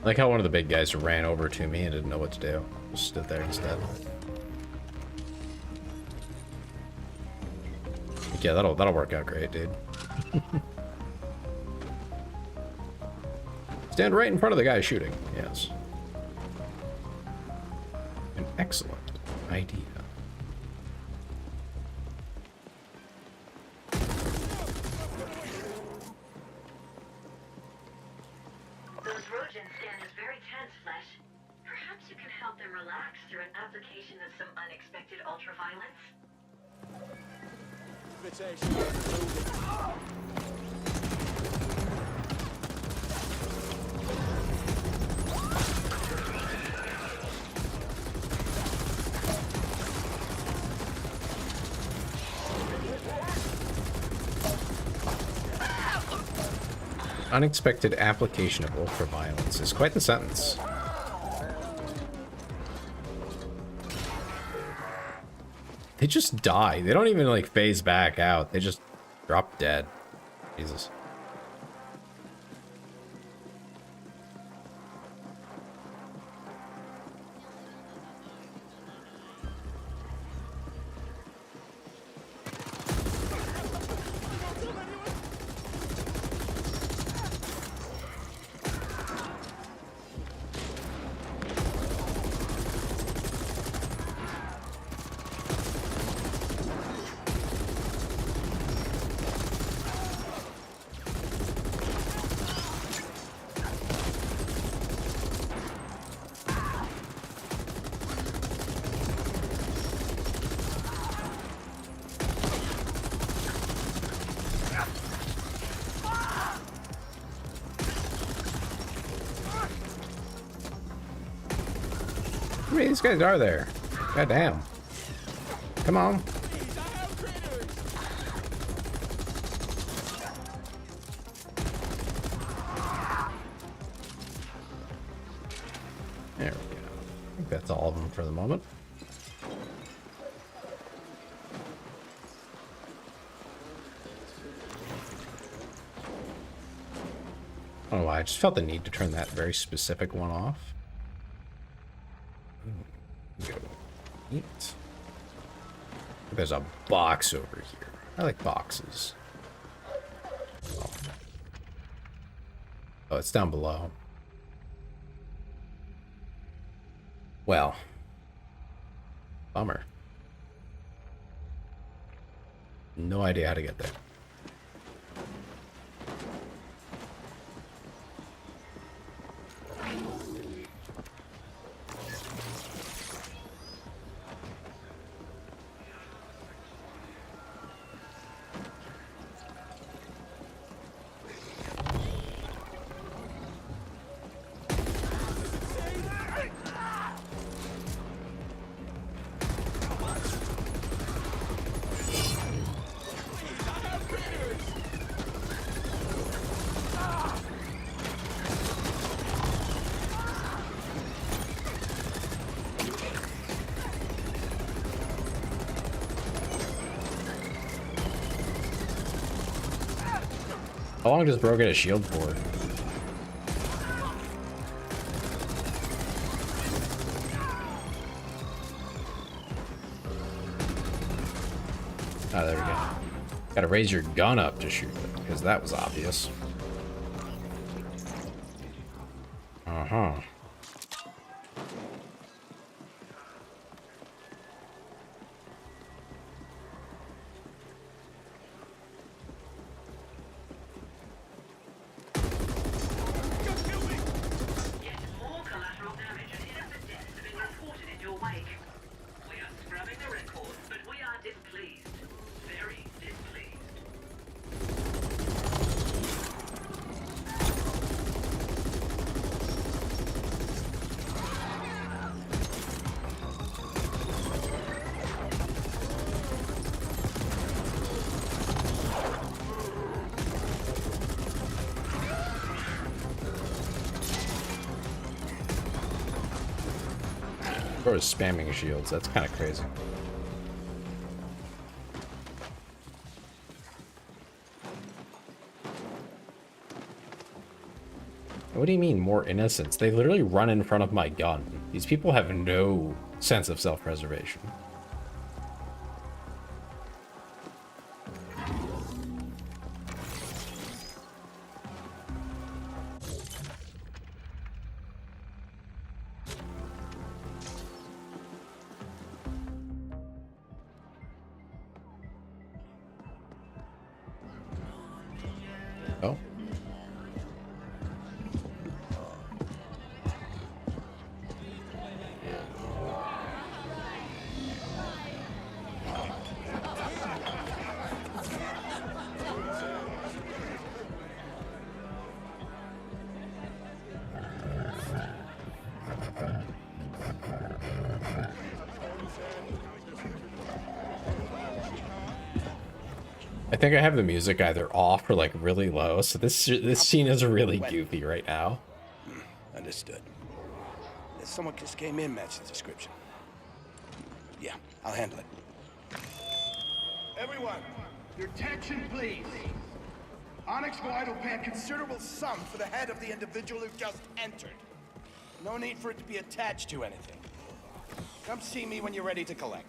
Like how one of the big guys ran over to me and didn't know what to do. Just stood there instead. Yeah, that'll work out great, dude. Stand right in front of the guy shooting. Yes. An excellent idea. Unexpected application of ultraviolence is quite the sentence. They just die. They don't even like phase back out. They just drop dead. Jesus. many of these guys are there? God damn. Come on. There we go. I think that's all of them for the moment. I don't know why, I just felt the need to turn that very specific one off. Go eat. There's a box over here. I like boxes. Oh, it's down below. Well, bummer. No idea how to get there. How long does Bro get a shield for? Ah, there we go. Gotta raise your gun up to shoot it, because that was obvious. Uh-huh. Bro is spamming shields. That's kind of crazy. What do you mean, more innocence? They literally run in front of my gun. These people have no sense of self-preservation. Oh. I think I have the music either off or like really low, so this scene is really goofy right now. Understood. Someone just came in, matched the description. Yeah, I'll handle it. Everyone, your attention, please. Onyx Glide will pay a considerable sum for the head of the individual who just entered. No need for it to be attached to anything. Come see me when you're ready to collect.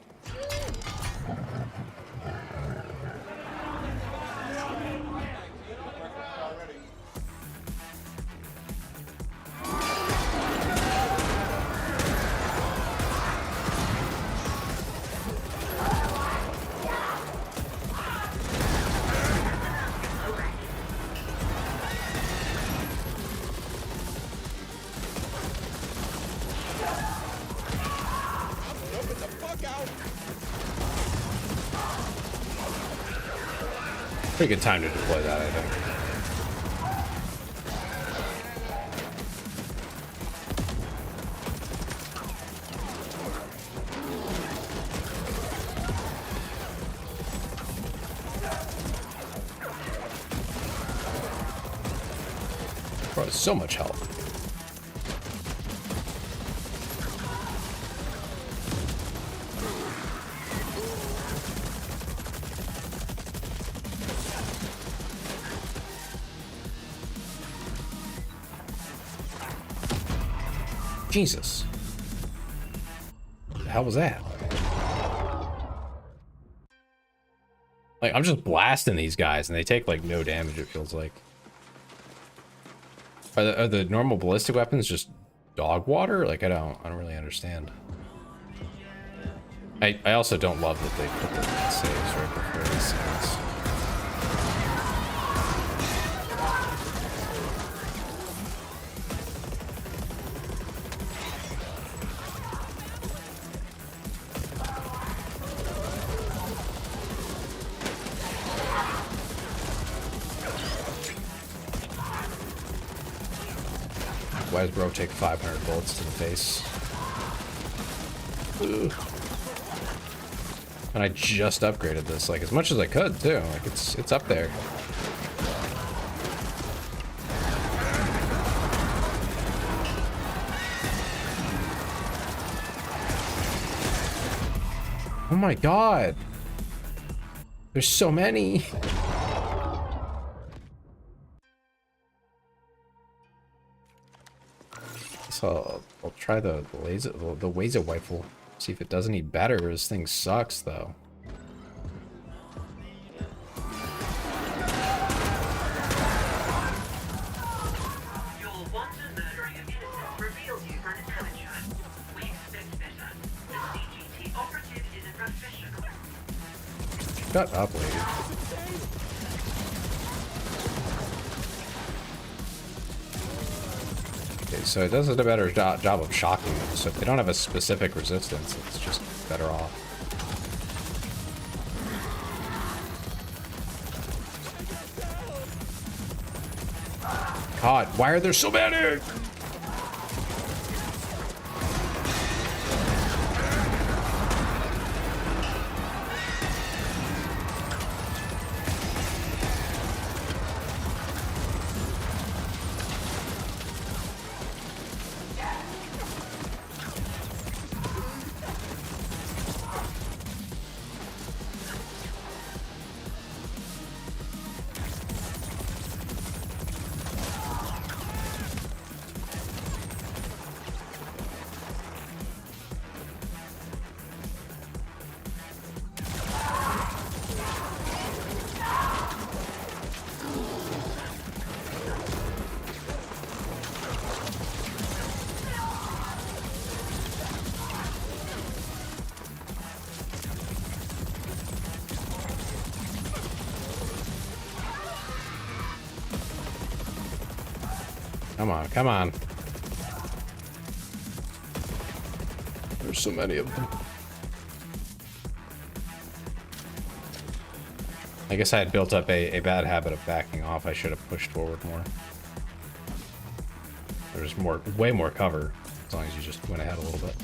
Pretty good time to deploy that, I think. Bro, so much health. Jesus. What the hell was that? Like, I'm just blasting these guys and they take like no damage, it feels like. Are the normal ballistic weapons just dog water? Like, I don't really understand. I also don't love that they put the saves right before these things. Why does bro take 500 bullets to the face? Ugh. And I just upgraded this, like, as much as I could, too. Like, it's up there. Oh my god! There's so many! So I'll try the laser rifle. See if it does any better. This thing sucks though. Your wanton murdering of innocents reveals you for an amateur. We expect better. The CGT operative is a professional. Shut up, lady. Okay, so it does a better job of shocking them. So if they don't have a specific resistance, it's just better off. God, why are there so many? Come on, come on. There's so many of them. I guess I had built up a bad habit of backing off. I should have pushed forward more. There's way more cover, as long as you just went ahead a little bit.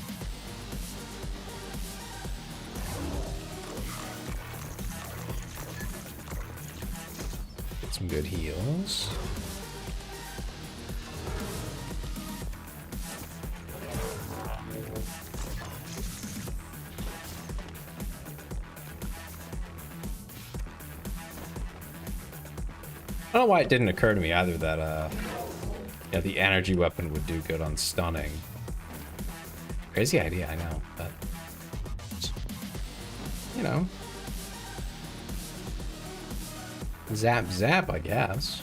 Get some good heals. I don't know why it didn't occur to me either that yeah, the energy weapon would do good on stunning. Crazy idea, I know, but you know, zap zap, I guess.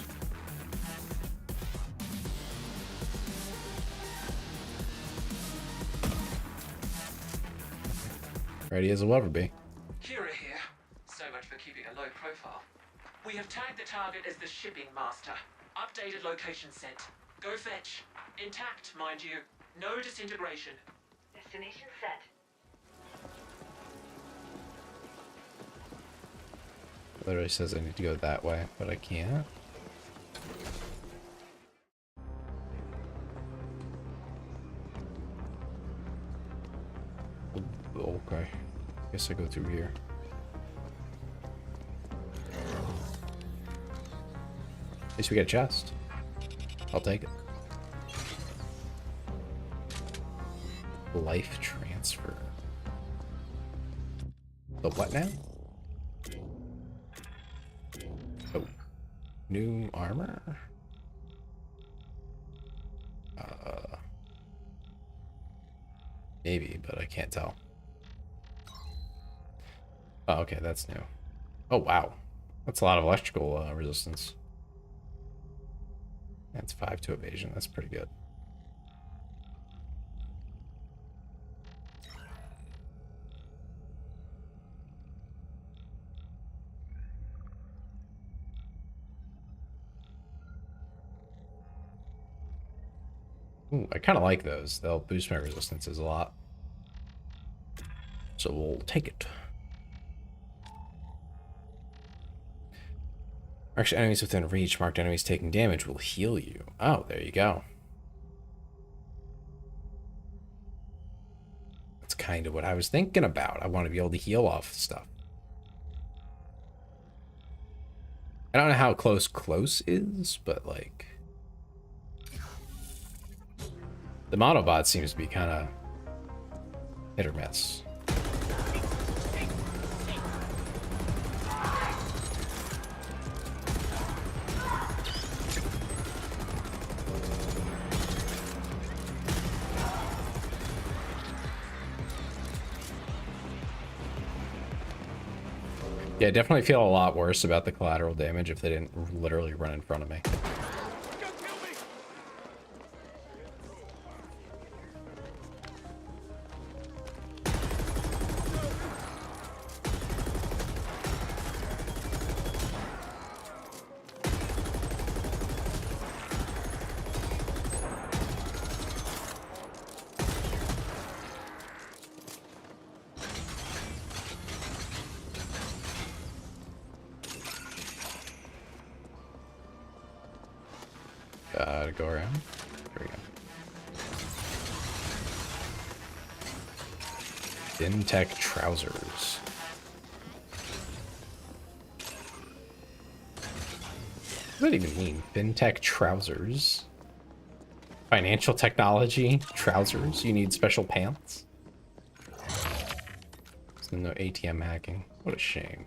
Ready as will ever be. Kira here. So much for keeping a low profile. We have tagged the target as the shipping master. Updated location sent. Go fetch. Intact, mind you. No disintegration. Destination set. It literally says I need to go that way, but I can't. Okay. Guess I go through here. At least we get a chest. I'll take it. Life transfer. The what now? Oh. New armor? Maybe, but I can't tell. Oh, okay, that's new. Oh, wow. That's a lot of electrical resistance. That's 5 to evasion. That's pretty good. Ooh, I kind of like those. They'll boost my resistances a lot. So we'll take it. Marked enemies within reach. Marked enemies taking damage will heal you. Oh, there you go. That's kind of what I was thinking about. I want to be able to heal off stuff. I don't know how close is, but like... The Monobot seems to be kind of hit or miss. Yeah, I definitely feel a lot worse about the collateral damage if they didn't literally run in front of me. To go around. There we go. FinTech trousers. What does that even mean? FinTech trousers? Financial technology trousers? You need special pants? There's no ATM hacking. What a shame.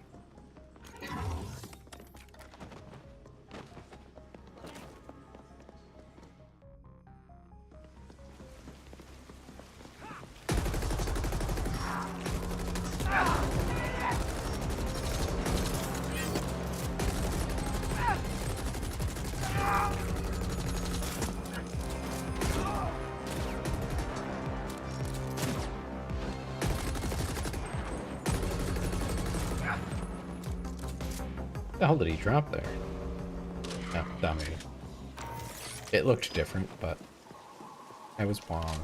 What the hell did he drop there? No, dominated. It looked different, but I was wrong.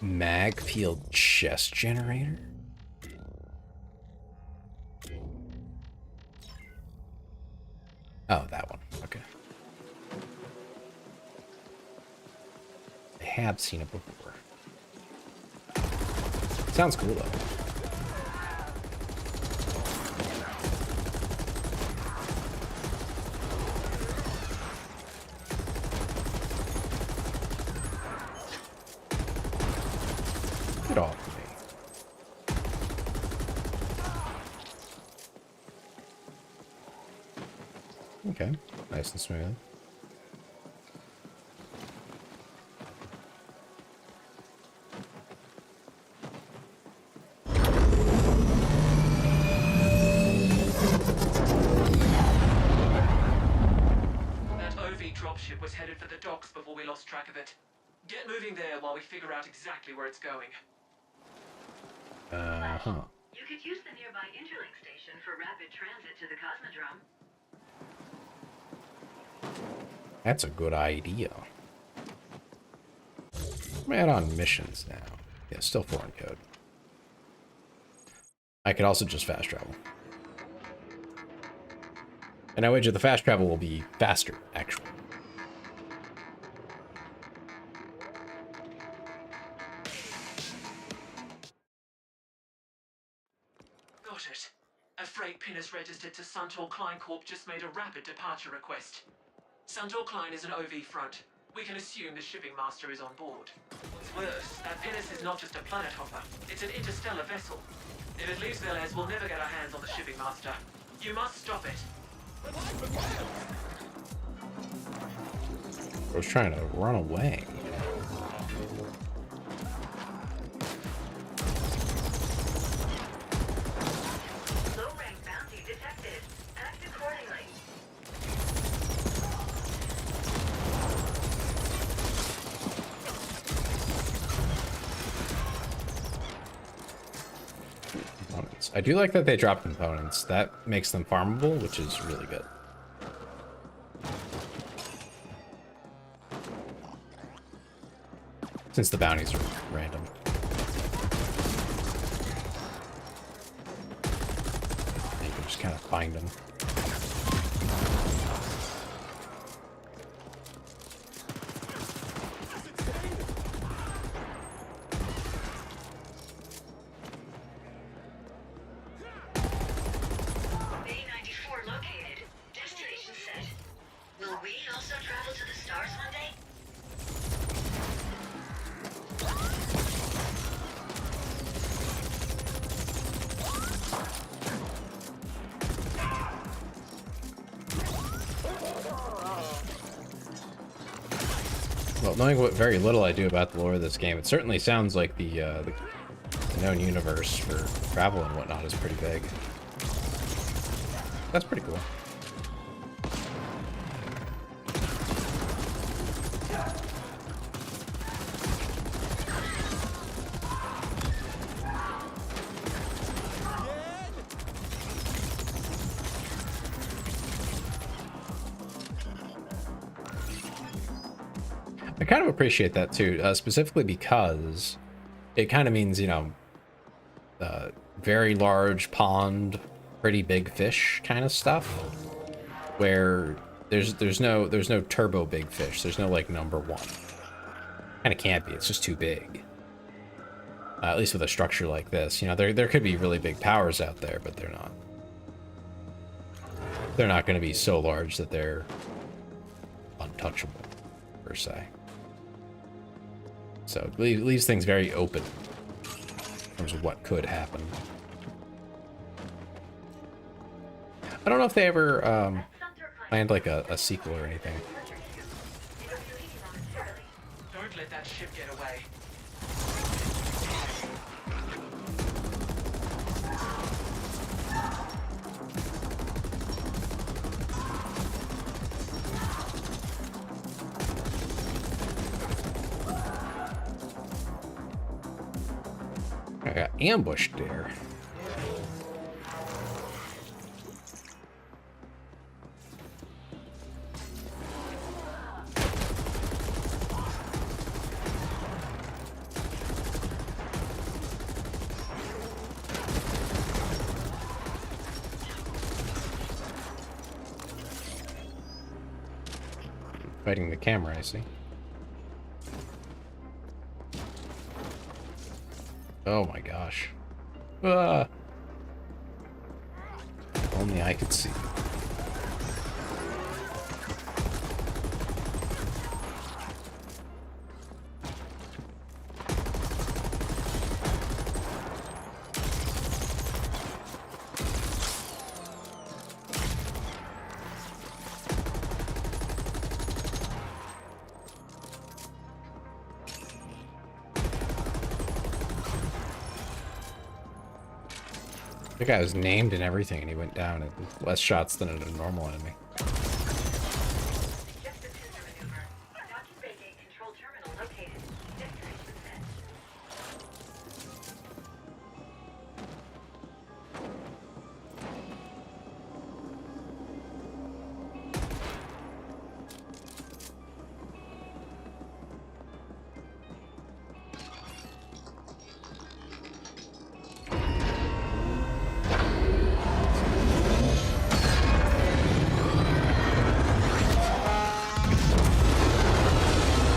Mag field chest generator? Oh, that one. Okay. I have seen it before. Sounds cool, though. Get off of me. Okay, nice and smooth. That OV dropship was headed for the docks before we lost track of it. Get moving there while we figure out exactly where it's going. You could use the nearby interlink station for rapid transit to the Cosmodrome. That's a good idea. I'm add on missions now. Yeah, still foreign code. I could also just fast travel. And I wager the fast travel will be faster, actually. Got it. A freight pin is registered to Suntor Klein Corp just made a rapid departure request. Suntor Klein is an OV front. We can assume the shipping master is on board. What's worse, that pinnace is not just a planet hopper. It's an interstellar vessel. If it leaves Velez, we'll never get our hands on the shipping master. You must stop it. I was trying to run away. Low-rank bounty detected. Act accordingly. Components. I do like that they drop components. That makes them farmable, which is really good. Since the bounties are random. You can just kind of find them. A94 located. Destination set. Will we also travel to the stars one day? Well, knowing what very little I do about the lore of this game, it certainly sounds like the known universe for travel and whatnot is pretty big. That's pretty cool. I kind of appreciate that too, specifically because it kind of means, you know, very large pond, pretty big fish kind of stuff, where there's no turbo big fish. There's no like number one. Kind of can't be. It's just too big. At least with a structure like this, you know, there could be really big powers out there, but they're not. They're not going to be so large that they're untouchable, per se. So it leaves things very open in terms of what could happen. I don't know if they ever planned like a sequel or anything. Don't let that ship get away. I got ambushed there. Fighting the camera, I see. Oh my gosh. Ah. Only I could see. The guy was named and everything, and he went down at less shots than a normal enemy.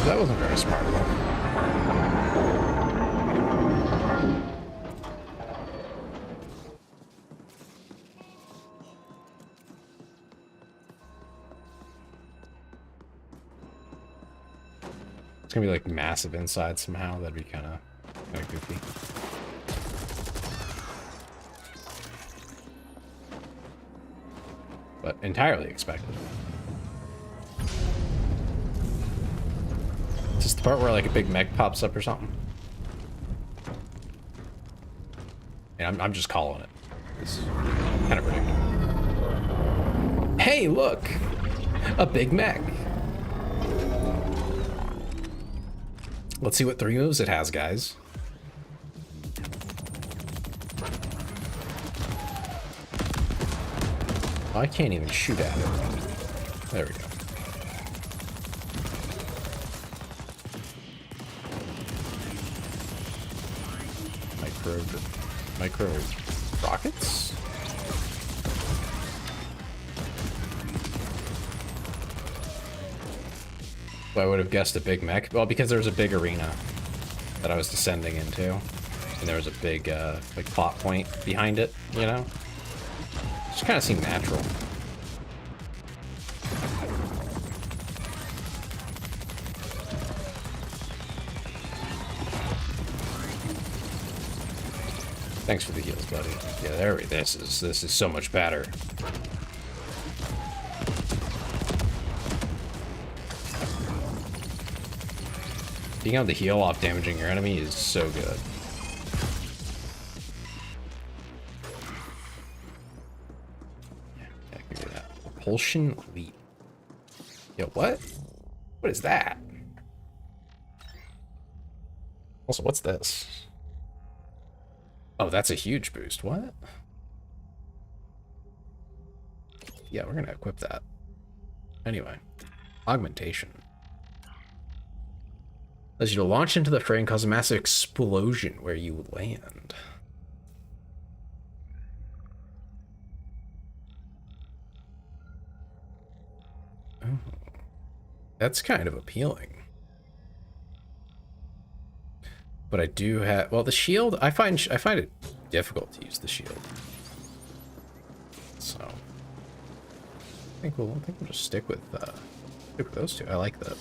That wasn't very smart of him. It's gonna be like massive inside somehow. That'd be kind of goofy. But entirely expected. Is this the part where like a big mech pops up or something? Yeah, I'm just calling it. It's kind of ridiculous. Hey, look! A big mech. Let's see what 3 moves it has, guys. Oh, I can't even shoot at it. There we go. Micro rockets? Well, I would have guessed a big mech. Well, because there was a big arena that I was descending into. And there was a big, like, plot point behind it, you know? Just kind of seemed natural. Thanks for the heals, buddy. Yeah, there we. This is so much better. Being able to heal off damaging your enemy is so good. Yeah, give me that. Propulsion leap. Yo, what? What is that? Also, what's this? Oh, that's a huge boost. What? Yeah, we're gonna equip that. Anyway, augmentation. Allows you to launch into the fray and cause a massive explosion where you land. Oh, that's kind of appealing. But I do have, well, the shield, I find it difficult to use the shield. So I think we'll just stick with those two. I like that.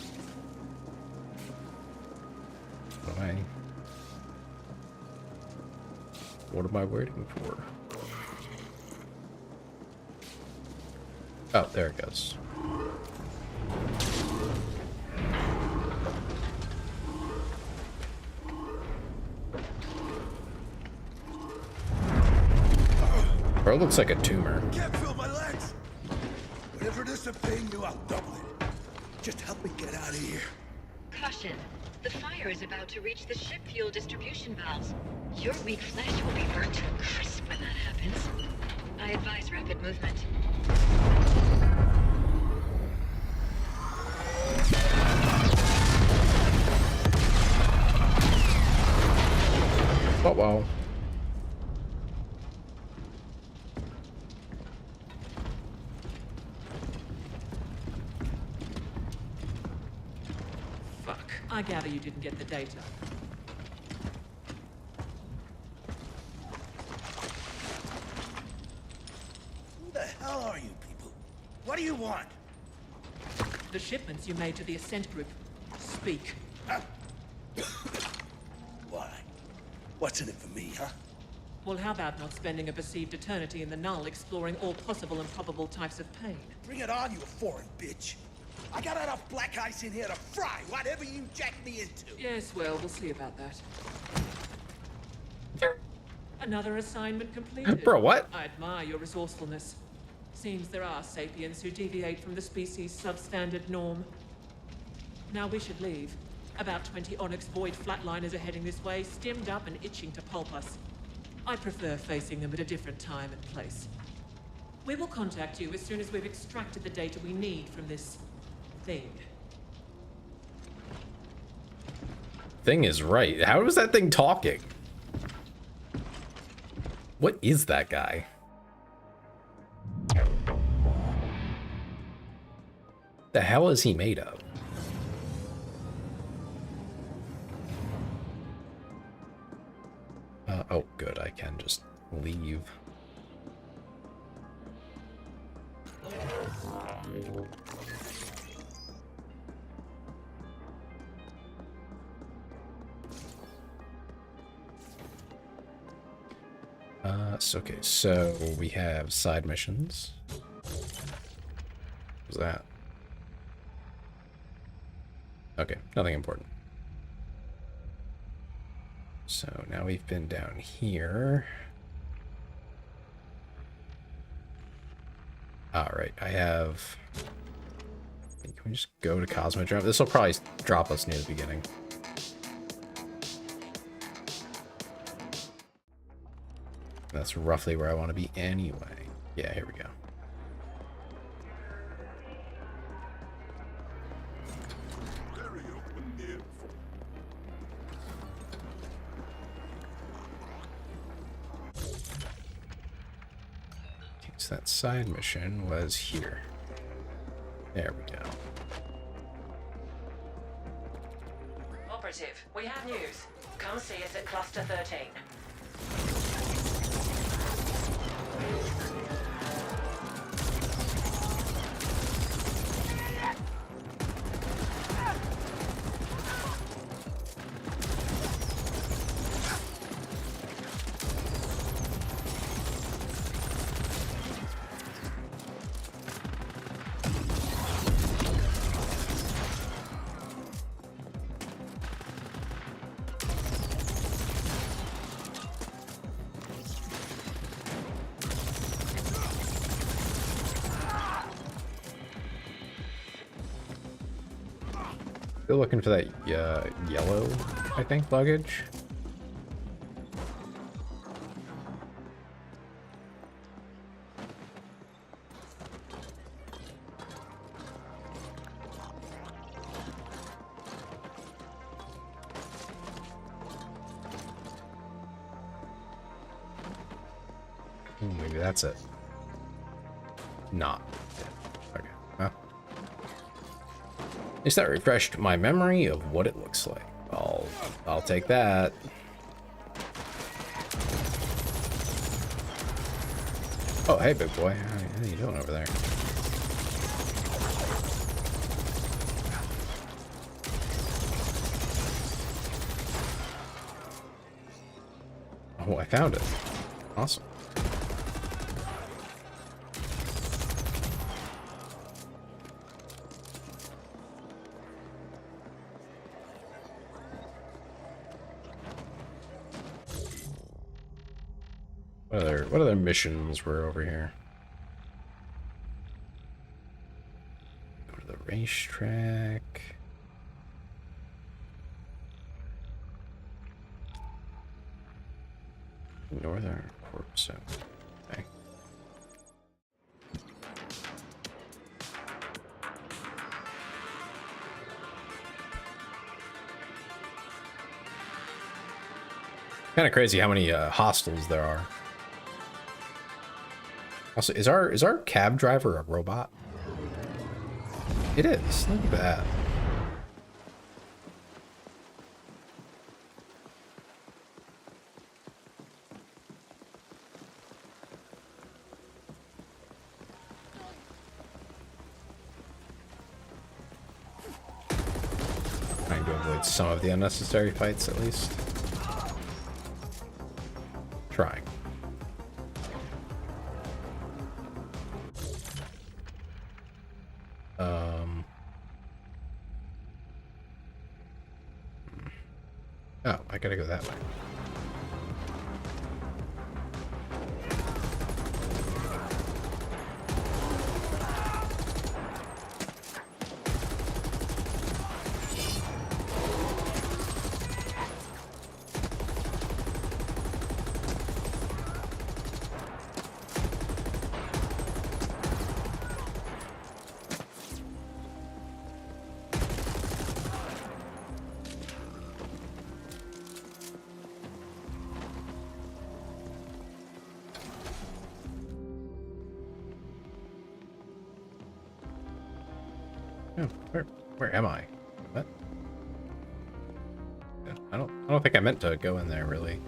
What am I waiting for? Oh, there it goes. Bro looks like a tumor. Can't feel my legs. Whatever it is to pay you, I'll double it. Just help me get out of here. Caution. The fire is about to reach the ship fuel distribution valves. Your weak flesh will be burnt to a crisp when that happens. I advise rapid movement. Oh, wow. I gather you didn't get the data. Who the hell are you people? What do you want? The shipments you made to the Ascent group. Speak. Why? What's in it for me, huh? Well, how about not spending a perceived eternity in the null exploring all possible and probable types of pain? Bring it on, you foreign bitch. I got enough black ice in here to fry whatever you jack me into. Yes, well, we'll see about that. Another assignment completed. Bro, what? I admire your resourcefulness. Seems there are sapiens who deviate from the species' substandard norm. Now we should leave. About 20 Onyx Void flatliners are heading this way, stemmed up and itching to pulp us. I prefer facing them at a different time and place. We will contact you as soon as we've extracted the data we need from this thing. Thing is right. How was that thing talking? What is that guy? The hell is he made of? Oh, good. I can just leave. Okay, so we have side missions. What was that? Okay, nothing important. So now we've been down here. Alright, I have... Can we just go to Cosmodrome? This will probably drop us near the beginning. That's roughly where I want to be anyway. Yeah, here we go. Okay, so that side mission was here. There we go. Operative, we have news. Come see us at Cluster 13. Still looking for that yellow, I think, luggage. Maybe that's it. Not. Okay. Well. At least that refreshed my memory of what it looks like. I'll take that. Oh, hey, big boy. How you doing over there? Oh, I found it. Awesome. What other missions were over here? Go to the racetrack. Northern Corpse. Okay. Kind of crazy how many hostels there are. Also, is our cab driver a robot? It is. Look at that. Trying to avoid some of the unnecessary fights, at least. Trying. Oh, I gotta go that way. Oh, where am I? What? I don't think I meant to go in there really.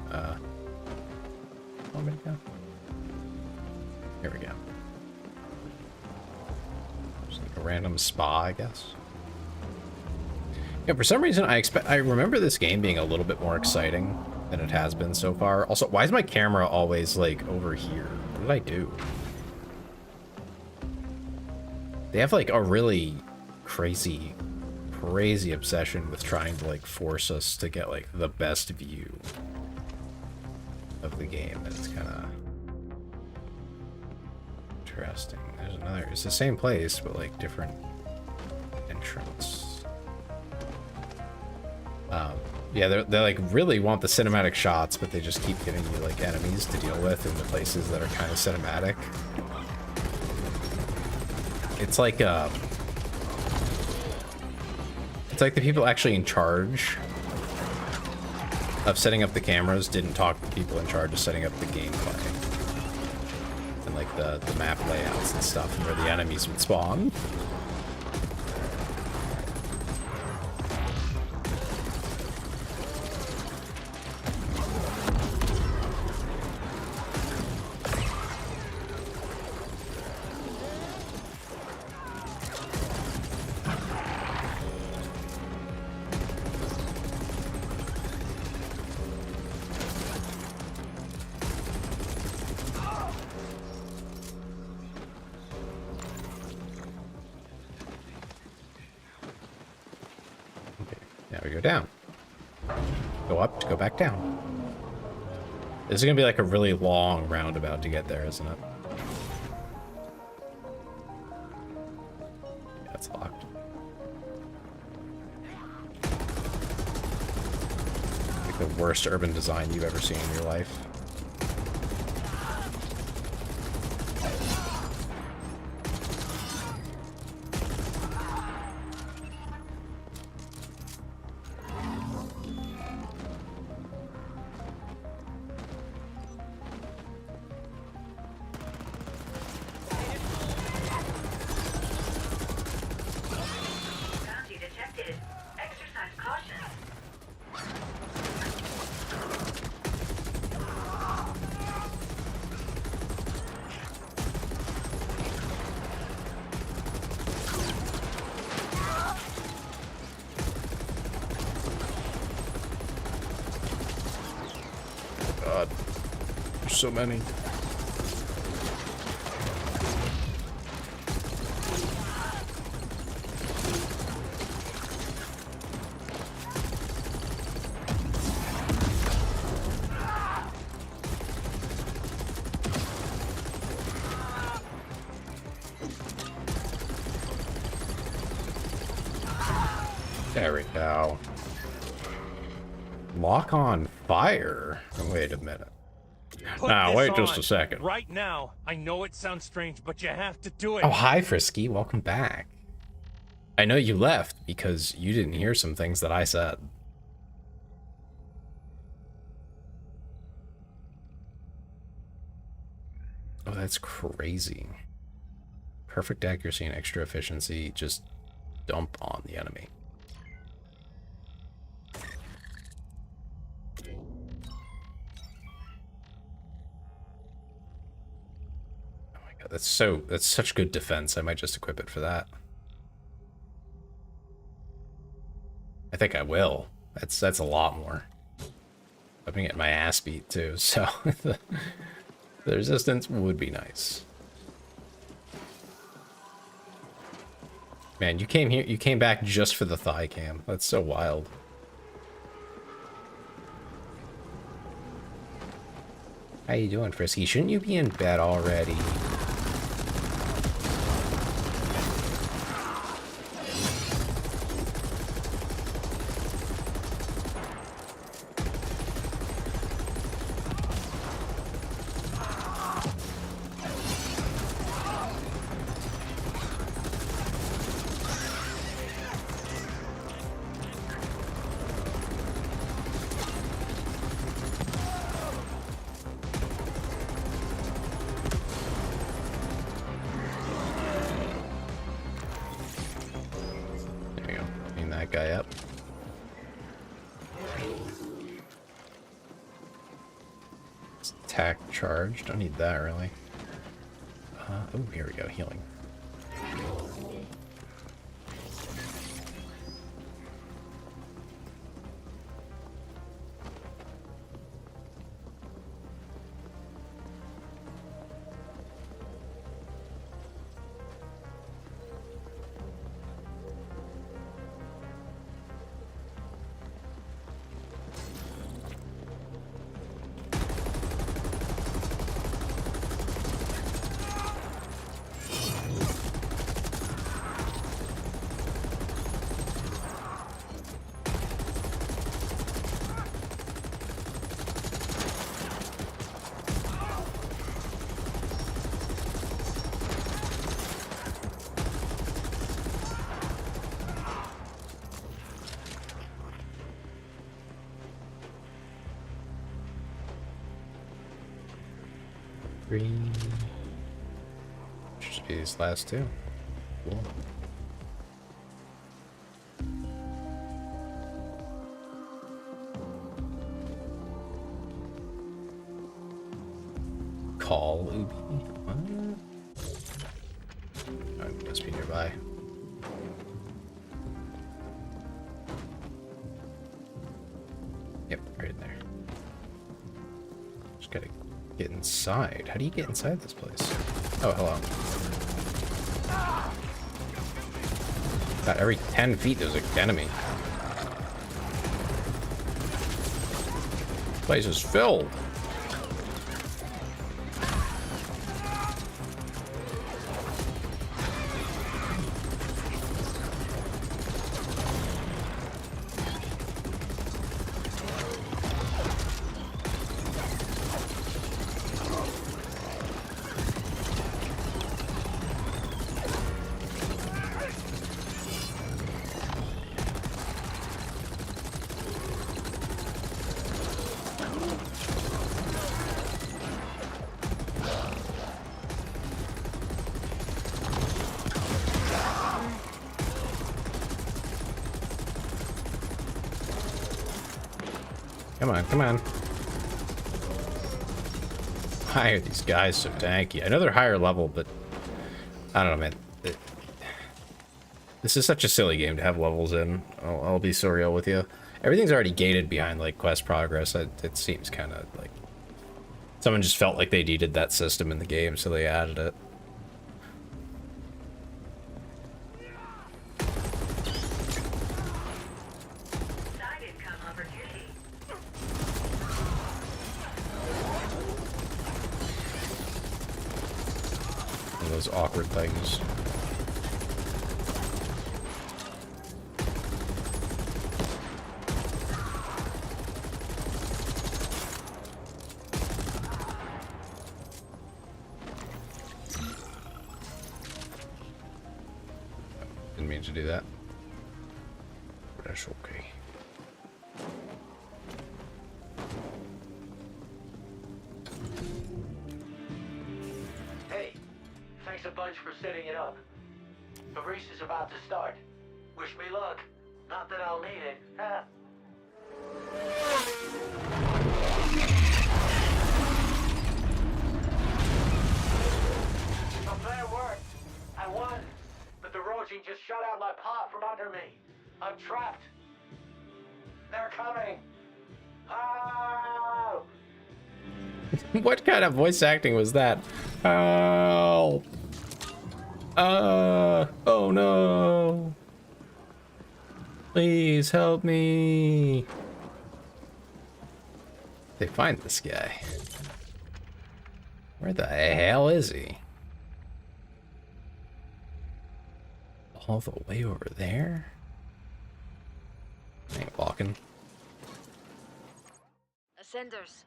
Want me to go? Here we go. Just like a random spa, I guess. Yeah, for some reason I remember this game being a little bit more exciting than it has been so far. Also, why is my camera always like over here? What did I do? They have like a really crazy obsession with trying to like force us to get like the best view of the game. And it's kind of interesting. There's another, it's the same place, but like different entrance. Yeah, they like really want the cinematic shots, but they just keep giving you like enemies to deal with in the places that are kind of cinematic. It's like the people actually in charge of setting up the cameras didn't talk to the people in charge of setting up the gameplay and like the map layouts and stuff and where the enemies would spawn. Down. Go up to go back down. This is gonna be like a really long roundabout to get there, isn't it? Yeah, it's locked. Like the worst urban design you've ever seen in your life. So many. There we go. Lock on fire. Wait a minute. Now, wait just a second. Right now, I know it sounds strange, but you have to do it. Oh, hi, Frisky. Welcome back. I know you left because you didn't hear some things that I said. Oh, that's crazy. Perfect accuracy and extra efficiency. Just dump on the enemy. That's such good defense. I might just equip it for that. I think I will. That's a lot more. I'm gonna get my ass beat too, so the resistance would be nice. Man, you came back just for the thigh cam. That's so wild. How you doing, Frisky? Shouldn't you be in bed already? Guy up. Attack charge. Don't need that really. Oh, here we go. Healing. 3. Should be these last two. Cool. Call Ubi. What? Oh, it must be nearby. Yep, right in there. Just gotta get inside. How do you get inside this place? Oh, hello. About every 10 feet there's an enemy. This place is filled. Come on, come on. Why are these guys so tanky? I know they're higher level, but I don't know, man. This is such a silly game to have levels in. I'll be so real with you. Everything's already gated behind like quest progress. It seems kind of like someone just felt like they needed that system in the game, so they added it. Those awkward things. Didn't mean to do that. But that's okay. Thanks a bunch for setting it up. The race is about to start. Wish me luck. Not that I'll need it. Huh? The plan worked. I won. But the Rojin just shut out my pot from under me. I'm trapped. They're coming. Oh! What kind of voice acting was that? Help! Oh no! Please help me! They find this guy. Where the hell is he? All the way over there? I ain't walking. Ascenders,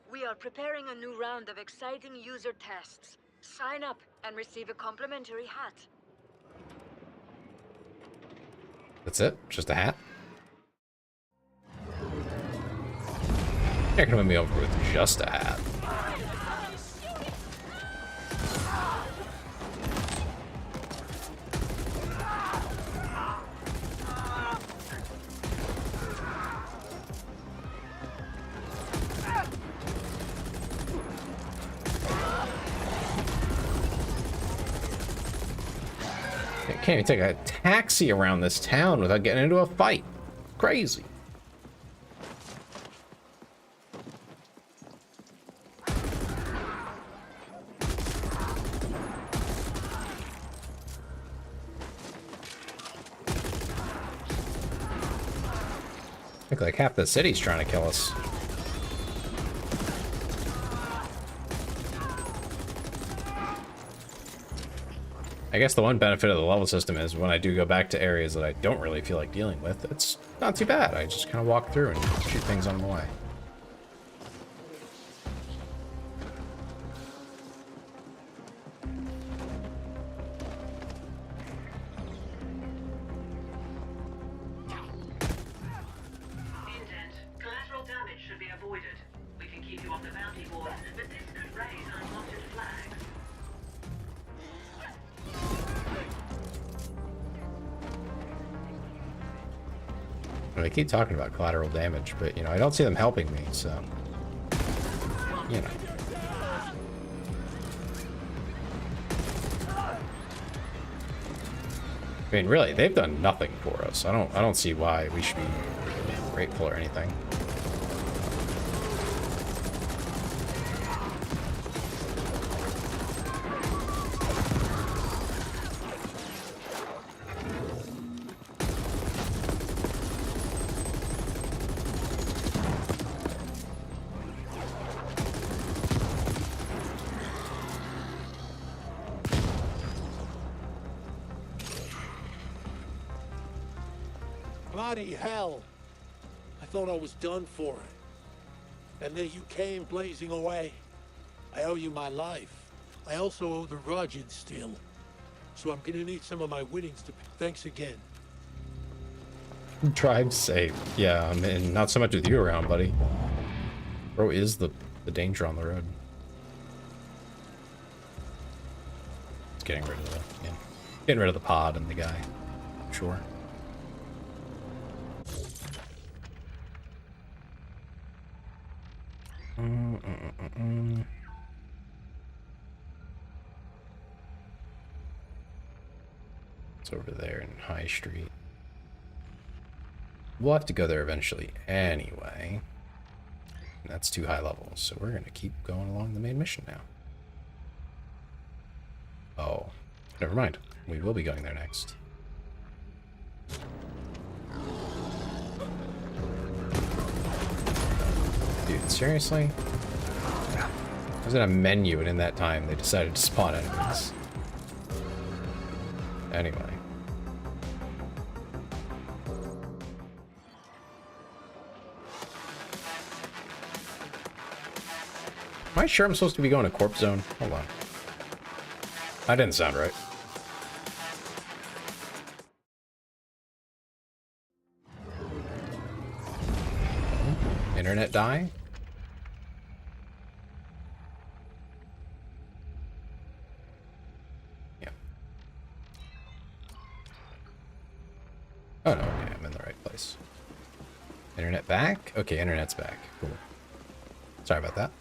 we are preparing a new round of exciting user tests. Sign up and receive a complimentary hat. That's it? Just a hat? You're gonna win me over with just a hat. Can't even take a taxi around this town without getting into a fight. Crazy. Look like half the city's trying to kill us. I guess the one benefit of the level system is when I do go back to areas that I don't really feel like dealing with, it's not too bad. I just kind of walk through and shoot things on the way. Indent. Collateral damage should be avoided. We can keep you off the bounty board, but this could raise mean, I keep talking about collateral damage, but, you know, I don't see them helping me, so... You know. I mean, really, they've done nothing for us. I don't see why we should be grateful or anything. Bloody hell! I thought I was done for it. And then you came blazing away. I owe you my life. I also owe the Rajin still. So I'm gonna need some of my winnings to... Thanks again. Drive safe. Yeah, I mean, not so much with you around, buddy. Bro is the danger on the road. It's getting rid of the... Yeah. Getting rid of the pod and the guy. Sure. It's over there in High Street. We'll have to go there eventually anyway. And that's too high levels, so we're gonna keep going along the main mission now. Oh, never mind. We will be going there next. Dude, seriously? I was in a menu, and in that time, they decided to spawn enemies. Anyway. Am I sure I'm supposed to be going to Corp Zone? Hold on. That didn't sound right. Internet die? Yeah. Oh no, okay, I'm in the right place. Internet back? Okay, internet's back. Cool. Sorry about that.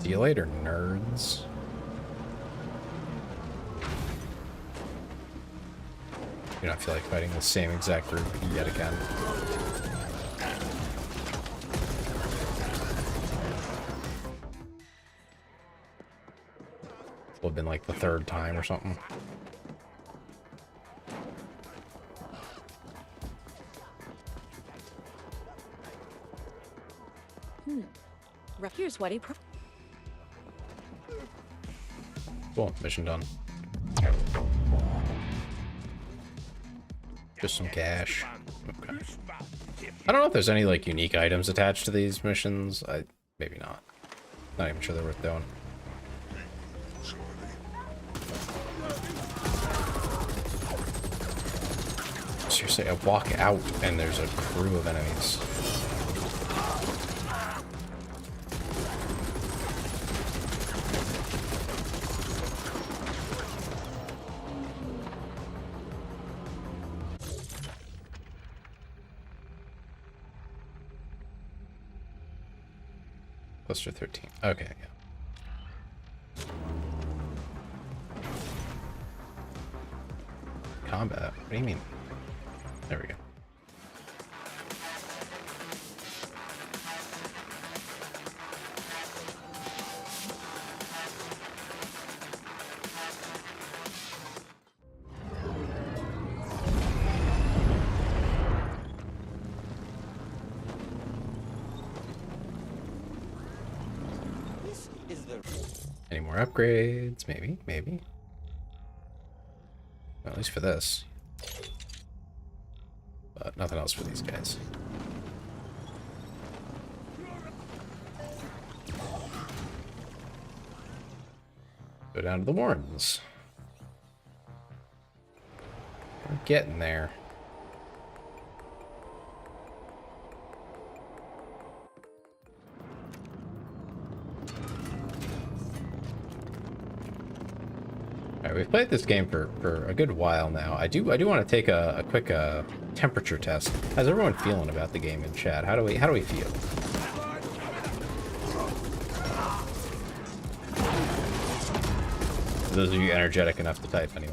See you later, nerds. Do not feel like fighting the same exact group yet again. Would have been like the third time or something. Here's what he... Cool, mission done. Just some cash. Okay. I don't know if there's any like unique items attached to these missions. Maybe not. Not even sure they're worth doing. Seriously, I walk out and there's a crew of enemies. Cluster 13. Okay, yeah. Combat? What do you mean? There we go. Any more upgrades? Maybe, maybe. Well, at least for this. But nothing else for these guys. Go down to the Warrens. We're getting there. Alright, we've played this game for a good while now. I do want to take a quick temperature test. How's everyone feeling about the game in chat? How do we feel? For those of you energetic enough to type anyway.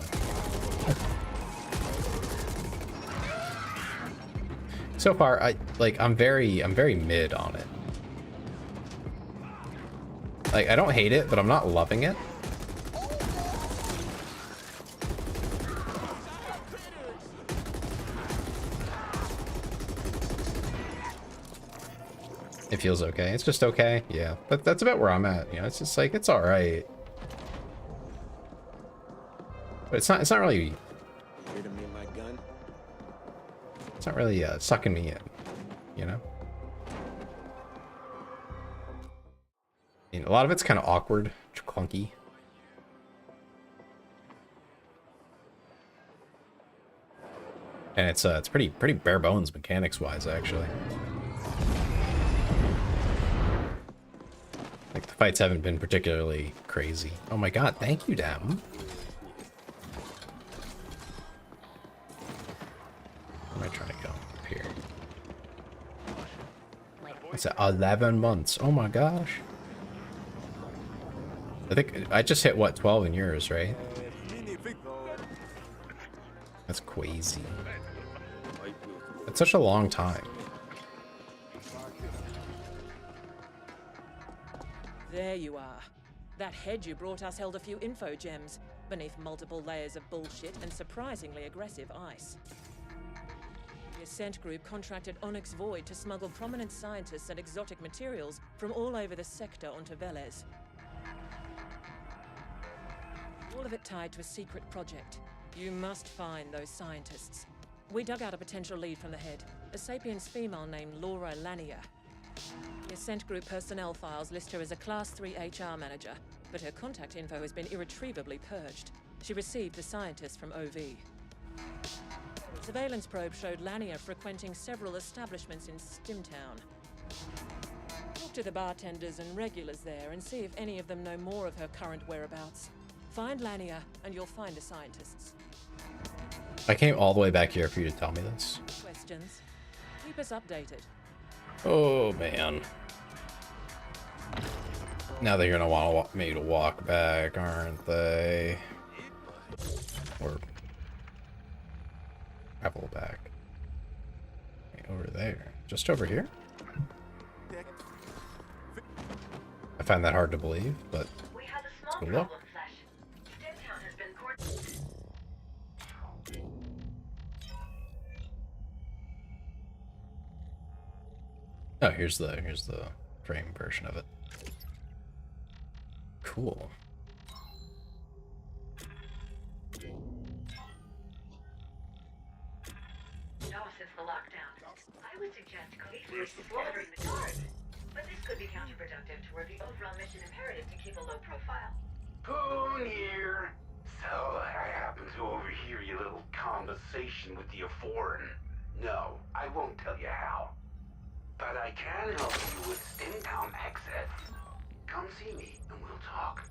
So far, I'm very mid on it. Like, I don't hate it, but I'm not loving it. It feels okay. It's just okay. Yeah, but that's about where I'm at. You know, it's just like, it's all right. But it's not really. It's not really sucking me in, you know. I mean, a lot of it's kind of awkward, clunky. And it's pretty bare bones mechanics wise, actually. Like, the fights haven't been particularly crazy. Oh my god, thank you, Dam. Where am I trying to go? Up here. It's 11 months. Oh my gosh. I think I just hit, what, 12 in yours, right? That's crazy. That's such a long time. There you are. That head you brought us held a few info gems beneath multiple layers of bullshit and surprisingly aggressive ice. The Ascent group contracted Onyx Void to smuggle prominent scientists and exotic materials from all over the sector onto Velez. All of it tied to a secret project. You must find those scientists. We dug out a potential lead from the head, a sapiens female named Laura Lanier. The Ascent Group personnel files list her as a Class 3 HR manager, but her contact info has been irretrievably purged. She received the scientist from OV. The surveillance probe showed Lanier frequenting several establishments in Stimtown. Talk to the bartenders and regulars there and see if any of them know more of her current whereabouts. Find Lanier and you'll find the scientists. I came all the way back here for you to tell me this. Questions? Keep us updated. Oh, man. Now they're gonna want me to walk back, aren't they? Or travel back. Over there. Just over here? I find that hard to believe, but let's go look. Oh, here's the frame version of it. Cool. No, since the lockdown, I would suggest cohesively slaughtering the guards. But this could be counterproductive toward the overall mission imperative to keep a low profile. Poon here. So I happen to overhear your little conversation with the foreign. No, I won't tell you how. But I can help you with Stimtown access. Come see me and we'll talk.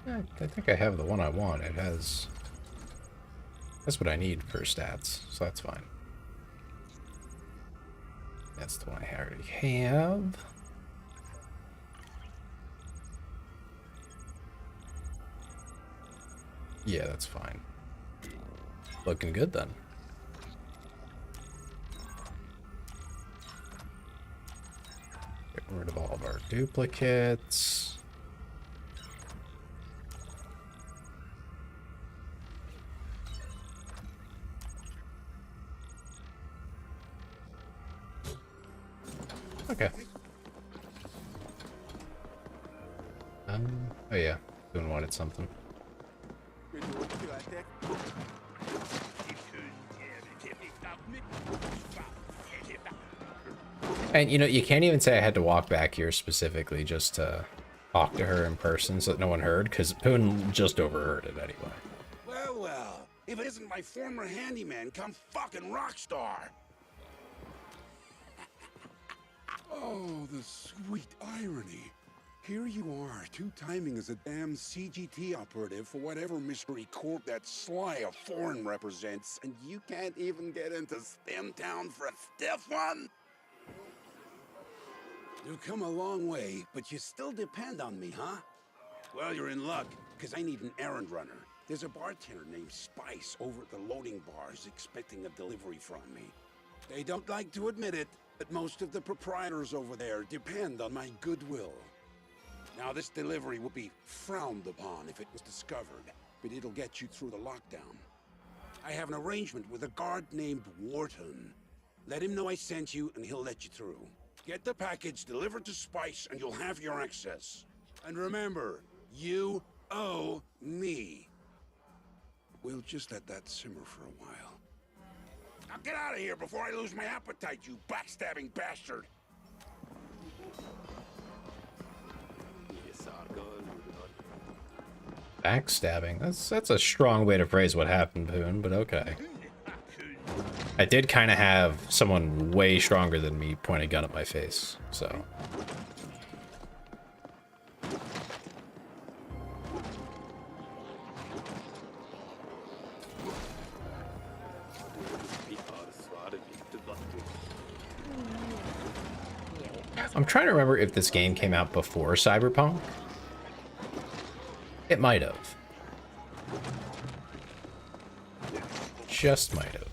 I think I have the one I want. It has... That's what I need for stats, so that's fine. That's the one I already have. Yeah, that's fine. Looking good then. Get rid of all of our duplicates. Okay. Oh yeah, doing wanted something. And you know, you can't even say I had to walk back here specifically just to talk to her in person so that no one heard, because Poon just overheard it anyway. Well, well, if it isn't my former handyman, come fucking rock star. Oh, the sweet irony. Here you are, two-timing as a damn CGT operative for whatever mystery corp that sly of foreign represents, and you can't even get into STEM Town for a stiff one? You've come a long way, but you still depend on me, huh? Well, you're in luck, because I need an errand runner. There's a bartender named Spice over at the loading bars expecting a delivery from me. They don't like to admit it, but most of the proprietors over there depend on my goodwill. Now, this delivery would be frowned upon if it was discovered, but it'll get you through the lockdown. I have an arrangement with a guard named Wharton. Let him know I sent you, and he'll let you through. Get the package delivered to Spice, and you'll have your access. And remember, you owe me. We'll just let that simmer for a while. Now get out of here before I lose my appetite, you backstabbing bastard! Backstabbing. That's a strong way to phrase what happened, Poon, but okay. I did kind of have someone way stronger than me point a gun at my face, so. I'm trying to remember if this game came out before Cyberpunk. It might have. Just might have.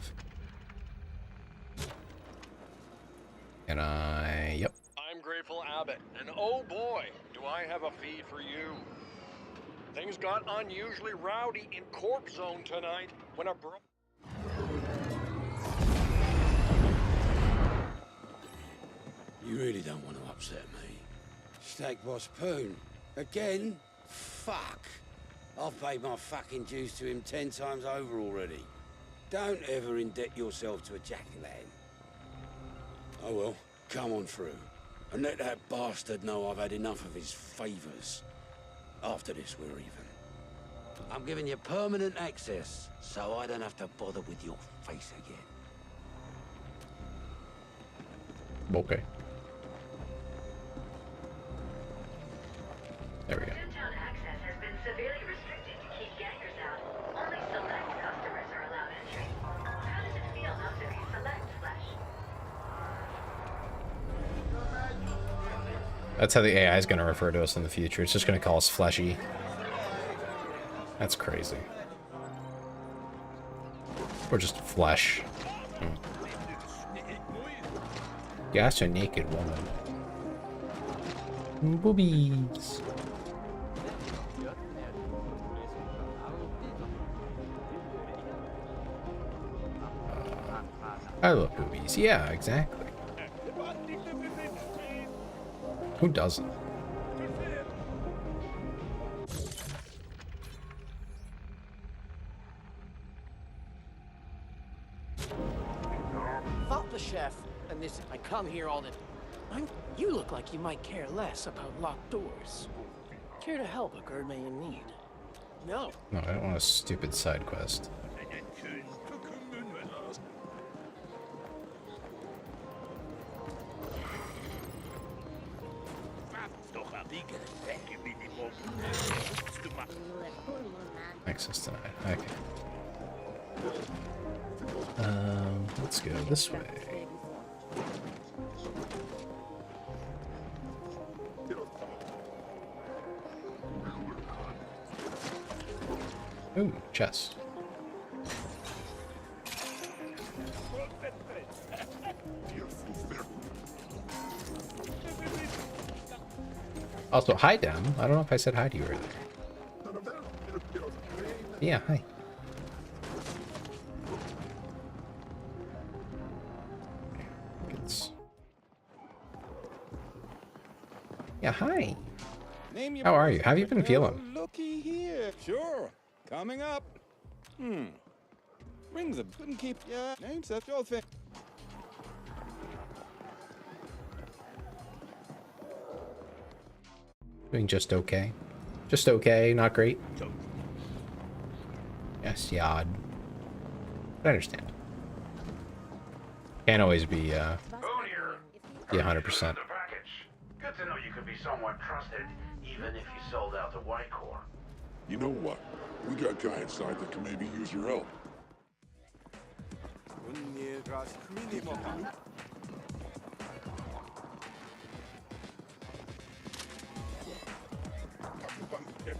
And yep. I'm Grateful Abbott, and oh boy, do I have a feed for you. Things got unusually rowdy in Corp Zone tonight when a You really don't want to upset me. Steak Boss Poon. Again? Fuck. I've paid my fucking dues to him 10 times over already. Don't ever indebt yourself to a jack-o'-lantern. Oh well, come on through. And let that bastard know I've had enough of his favors. After this, we're even. I'm giving you permanent access, so I don't have to bother with your face again. Okay. There we go. Downtown access has been severely restricted to keep gangers out. Only select customers are allowed entry. How does it feel not to be select, Flesh? That's how the AI is going to refer to us in the future. It's just going to call us fleshy. That's crazy. Or just flesh. That's a naked woman. Boobies. I love boobies. Yeah, exactly. Who doesn't? Fuck the chef, and this, I come here all the time. You look like you might care less about locked doors. Care to help a girl may in need? No. No, I don't want a stupid side quest. Access denied. Okay. Let's go this way. Ooh, chest. Also, hi, Dan. I don't know if I said hi to you earlier. Yeah, hi. Yeah, hi. How are you? How have you been feeling? Looky here. Sure. Coming up. Rings a couldn't keep your name such old thing. Doing just okay. Just okay, not great. Yes, yad. I understand. Can't always be 100%. Good to know you could be somewhat trusted, even if you sold out to White Corps. You know what? We got a guy inside that can maybe use your help.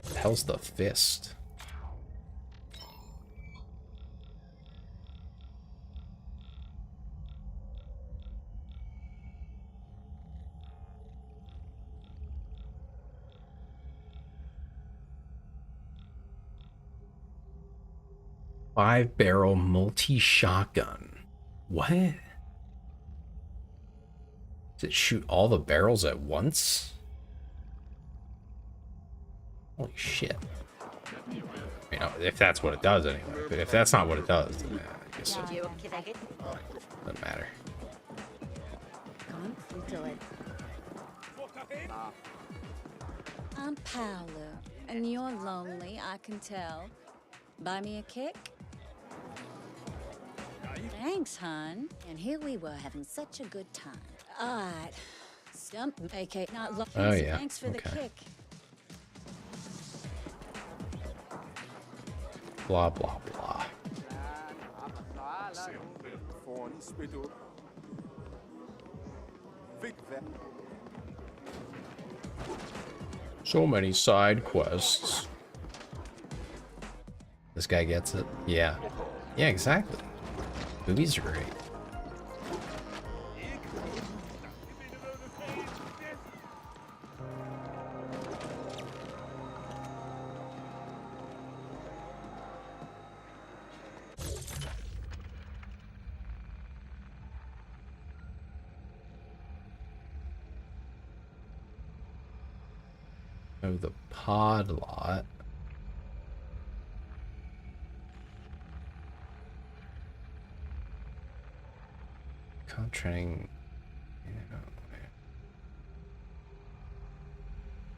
The hell's the fist? Five-barrel multi-shotgun. What? Does it shoot all the barrels at once? Holy shit. You know, if that's what it does anyway. But if that's not what it does, then I guess it doesn't matter. I'm Paolo, and you're lonely, I can tell. Buy me a kick? Thanks, hon. And here we were having such a good time. Alright. Stump, aka not long. Oh, yeah. Thanks for the kick. Blah, blah, blah. So many side quests. This guy gets it. Yeah. Yeah, exactly. Movies are great. Oh, the pod lot. Training, you know,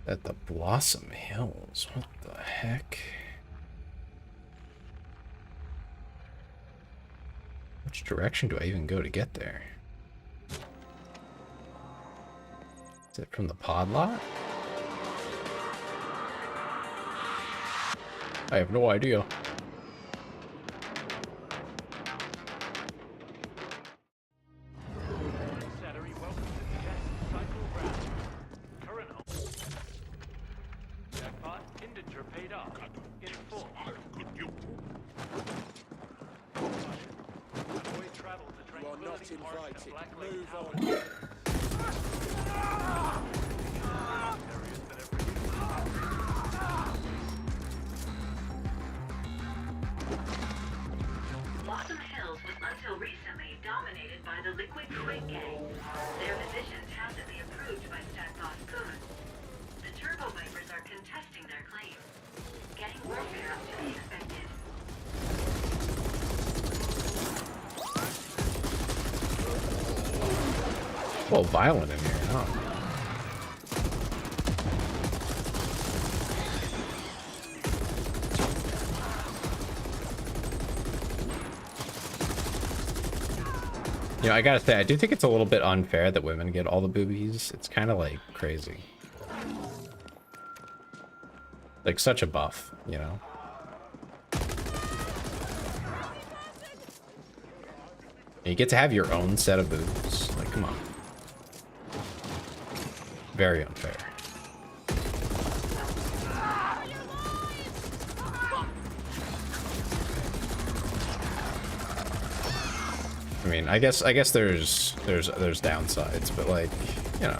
at the Blossom Hills. What the heck? Which direction do I even go to get there? Is it from the pod lot? I have no idea. Blossom Hills was until recently dominated by the Liquid Twig Gang. Their positions tacitly approved by Stat Boss Goon. The Turbo Vipers are contesting their claims. Getting warfare up to be expected. Well, violent in here, huh? You know, I gotta say, I do think it's a little bit unfair that women get all the boobies. It's kind of like crazy. Like such a buff, you know? You get to have your own set of boobs. Like, come on. Very unfair. I mean, I guess there's downsides, but like, you know.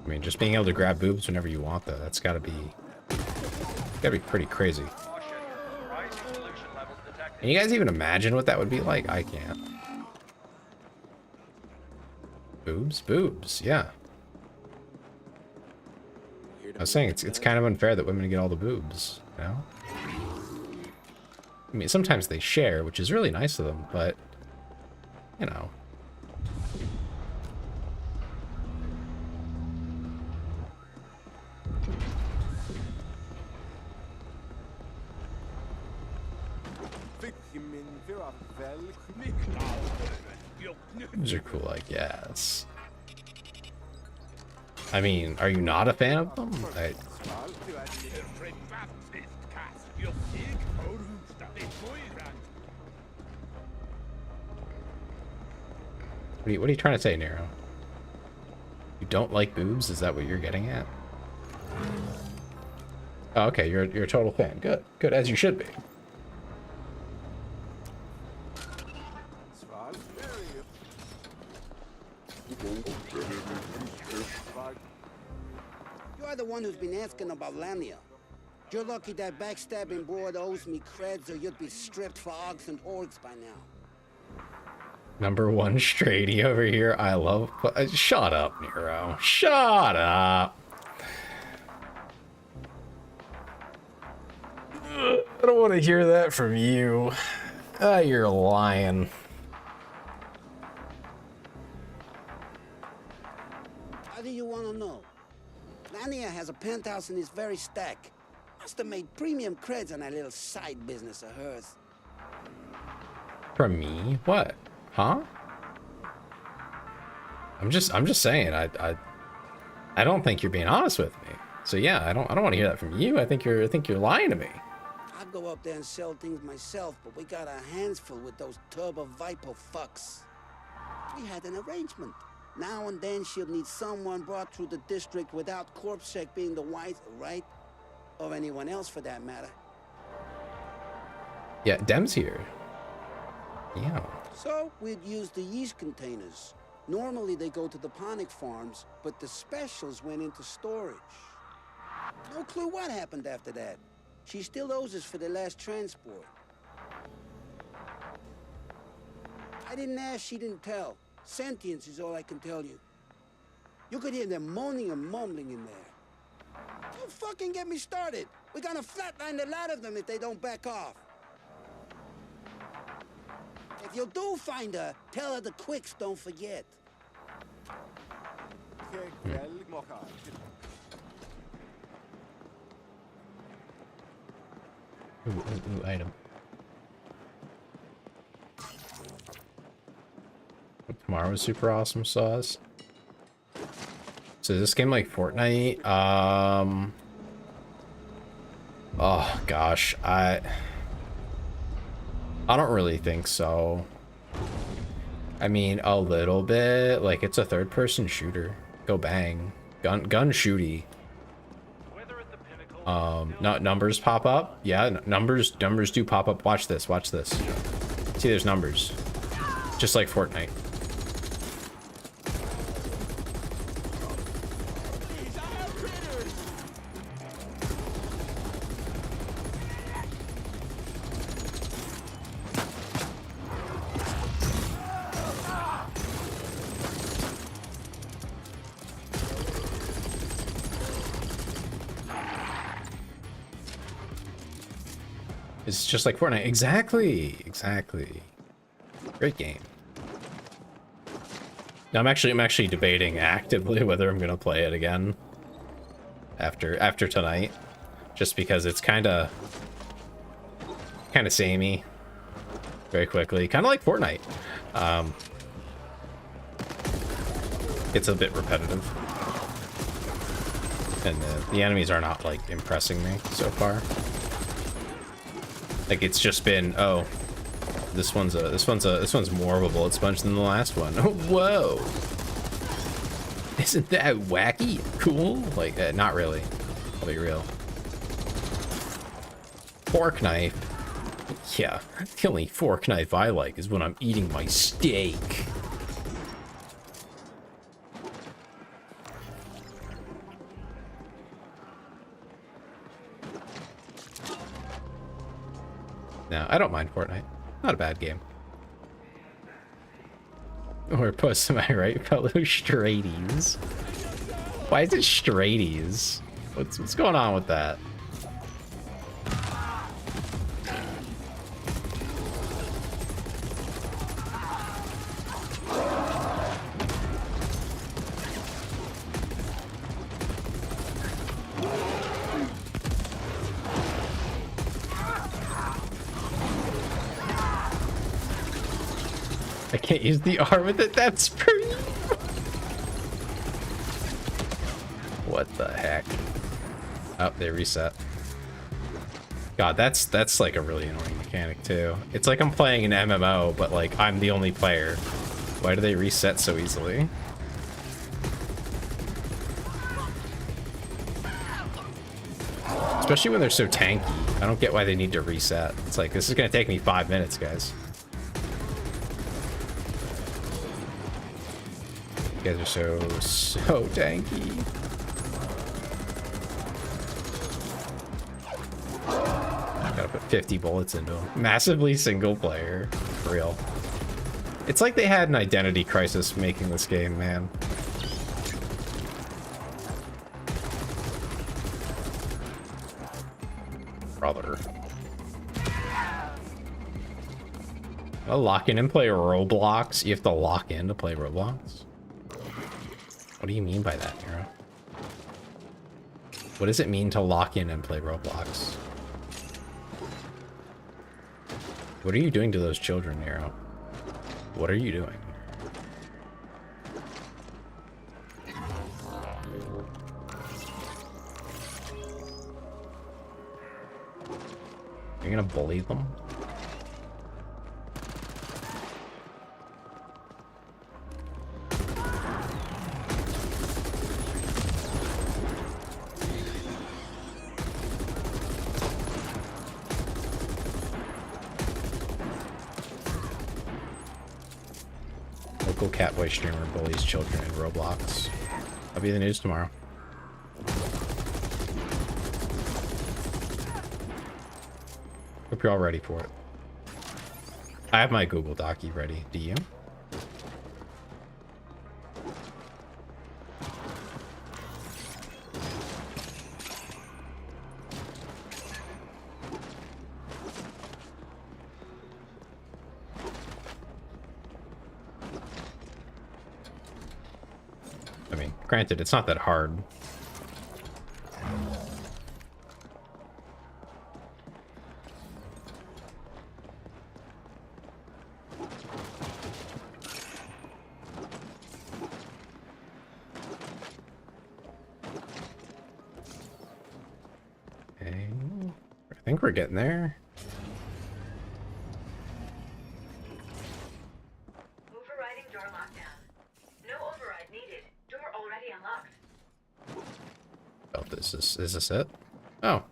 I mean, just being able to grab boobs whenever you want, though, that's gotta be pretty crazy. Can you guys even imagine what that would be like? I can't. Boobs, yeah. I was saying it's kind of unfair that women get all the boobs, you know? I mean, sometimes they share, which is really nice of them, but, you know. These are cool, I guess. I mean, are you not a fan of them? What are you trying to say, Nero? You don't like boobs? Is that what you're getting at? Oh, okay, you're a total fan. Good. Good, as you should be. You're the one who's been asking about Lamia. You're lucky that backstabbing broad owes me creds, or you'd be stripped for ogs and orgs by now. Number one straighty over here. I love... shut up, Nero. Shut up. I don't want to hear that from you. You're lying. How do you want to know? Lania has a penthouse in this very stack. Must have made premium creds on that little side business of hers. From me? What? Huh? I'm just saying. I don't think you're being honest with me. So yeah, I don't want to hear that from you. I think you're lying to me. I'd go up there and sell things myself, but we got our hands full with those turbo viper fucks. We had an arrangement. Now and then she'll need someone brought through the district without corpse check being the white, right? Or anyone else for that matter. Yeah, Dem's here. Yeah. So we'd use the yeast containers. Normally they go to the ponic farms, but the specials went into storage. No clue what happened after that. She still owes us for the last transport. I didn't ask, she didn't tell. Sentience is all I can tell you. You could hear them moaning and mumbling in there. Don't fucking get me started. We're gonna flatline a lot of them if they don't back off. If you do find her, tell her the quicks don't forget. Ooh, item. Tomorrow's super awesome sauce. So is this game like Fortnite? Oh gosh, I don't really think so. I mean, a little bit. Like, it's a third-person shooter. Go bang, gun shooty. Not numbers pop up. Yeah, numbers do pop up. Watch this. Watch this. See, there's numbers, just like Fortnite. It's just like Fortnite. Exactly. Great game. Now I'm actually debating actively whether I'm gonna play it again after tonight, just because it's kind of samey very quickly, kind of like Fortnite. It's a bit repetitive, and the enemies are not like impressing me so far. Like, it's just been, oh, this one's more of a bullet sponge than the last one. Oh, whoa! Isn't that wacky? Cool? Like, not really. I'll be real. Fork knife. Yeah, the only fork knife I like is when I'm eating my steak. No, I don't mind Fortnite. Not a bad game. Or post, am I right, fellow straighties? Why is it straighties? What's going on with that? I can't use the R with it. That's pretty. What the heck? Oh, they reset. God, that's like a really annoying mechanic too. It's like I'm playing an MMO, but like I'm the only player. Why do they reset so easily? Especially when they're so tanky. I don't get why they need to reset. It's like, this is gonna take me 5 minutes, guys. You guys are so tanky. Gotta put 50 bullets into them. Massively single player. For real. It's like they had an identity crisis making this game, man. Brother. Lock in and play Roblox? You have to lock in to play Roblox? What do you mean by that, Nero? What does it mean to lock in and play Roblox? What are you doing to those children, Nero? What are you doing? You're gonna bully them? Local catboy streamer bullies children in Roblox. That'll be the news tomorrow. Hope you're all ready for it. I have my Google Docy ready. Do you? I mean, granted, it's not that hard. Okay. I think we're getting there. Overriding door lockdown. No override needed. Door already unlocked. Oh, is this it? Oh.